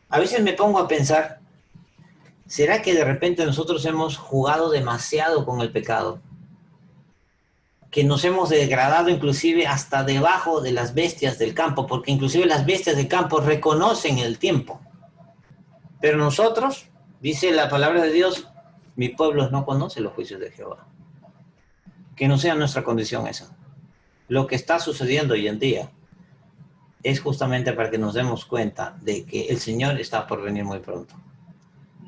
A veces me pongo a pensar, ¿será que de repente nosotros hemos jugado demasiado con el pecado? Que nos hemos degradado inclusive hasta debajo de las bestias del campo, porque inclusive las bestias del campo reconocen el tiempo. Pero nosotros, dice la palabra de Dios, mi pueblo no conoce los juicios de Jehová. Que no sea nuestra condición esa. Lo que está sucediendo hoy en día es justamente para que nos demos cuenta de que el Señor está por venir muy pronto.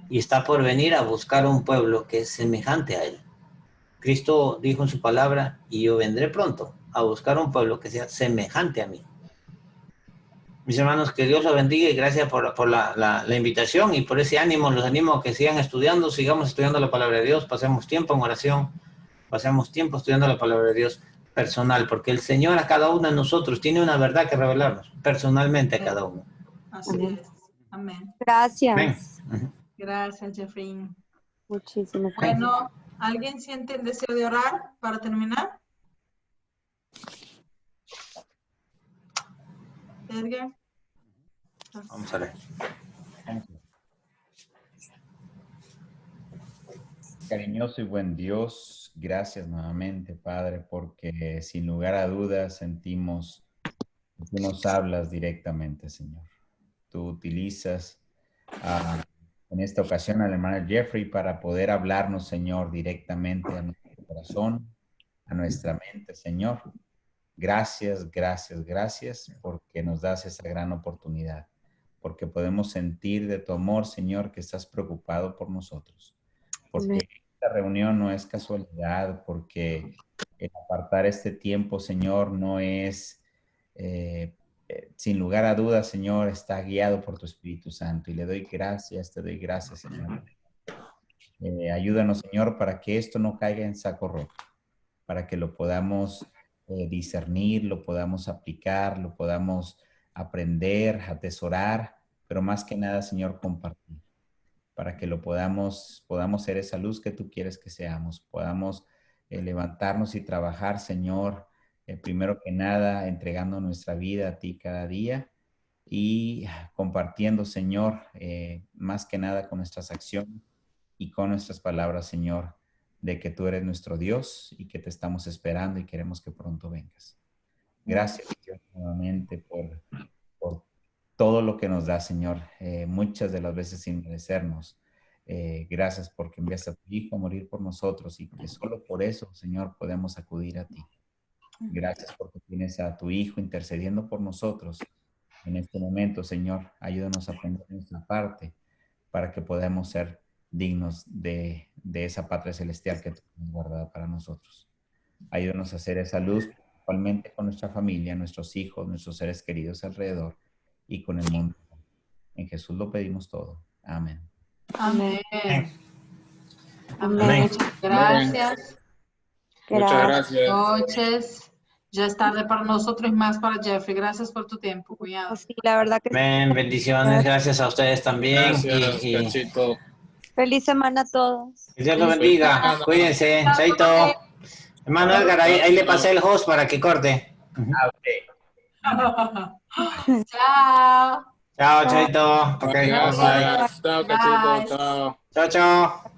Y está por venir a buscar un pueblo que es semejante a Él. Cristo dijo en su palabra, y yo vendré pronto a buscar un pueblo que sea semejante a mí. Mis hermanos, que Dios los bendiga y gracias por la invitación y por ese ánimo. Los animo a que sigan estudiando, sigamos estudiando la palabra de Dios, pasemos tiempo en oración, pasemos tiempo estudiando la palabra de Dios personal, porque el Señor a cada uno de nosotros tiene una verdad que revelarnos, personalmente a cada uno. Así es. Amén. Gracias. Amén. Gracias, Jeffrey. Muchísimas gracias. Bueno, ¿alguien siente el deseo de orar para terminar? Edgar. Vamos a ver. Cariñoso y buen Dios, gracias nuevamente, Padre, porque sin lugar a dudas sentimos que tú nos hablas directamente, Señor. Tú utilizas en esta ocasión al hermano Jeffrey para poder hablarnos, Señor, directamente a nuestro corazón, a nuestra mente, Señor. Gracias, gracias, gracias, porque nos das esa gran oportunidad, porque podemos sentir de tu amor, Señor, que estás preocupado por nosotros, porque esta reunión no es casualidad, porque el apartar este tiempo, Señor, no es, sin lugar a dudas, Señor, está guiado por tu Espíritu Santo, y le doy gracias, te doy gracias, Señor. Ayúdanos, Señor, para que esto no caiga en saco roto, para que lo podamos discernir, lo podamos aplicar, lo podamos aprender, atesorar, pero más que nada, Señor, compartir, para que lo podamos ser esa luz que tú quieres que seamos, podamos levantarnos y trabajar, Señor, primero que nada, entregando nuestra vida a ti cada día y compartiendo, Señor, más que nada con nuestras acciones y con nuestras palabras, Señor, de que tú eres nuestro Dios y que te estamos esperando y queremos que pronto vengas. Gracias, Dios, nuevamente por todo lo que nos da, Señor, muchas de las veces sin merecernos. Gracias porque enviaste a tu Hijo a morir por nosotros y que solo por eso, Señor, podemos acudir a ti. Gracias porque tienes a tu Hijo intercediendo por nosotros en este momento, Señor. Ayúdanos a poner nuestra parte para que podamos ser dignos de esa patria celestial que tú has guardado para nosotros. Ayúdanos a hacer esa luz, principalmente con nuestra familia, nuestros hijos, nuestros seres queridos alrededor y con el mundo. En Jesús lo pedimos todo. Amén. Amén. Amén. Muchas gracias. Muchas gracias. Buenas noches. Ya es tarde para nosotros y más para Jeffrey. Gracias por tu tiempo, cuñado. Sí, la verdad que sí. Amén. Bendiciones. Gracias a ustedes también. Gracias, y Cachito. Feliz semana a todos. que Dios los bendiga. Cuídense. Chaito. Hermano Edgar, ahí le pasé el host para que corte. Ah, ok. Chao. Chao, Chaito. Ok, bye bye. Gracias. Chao, cachito. Bye. Chao. Chao, chao.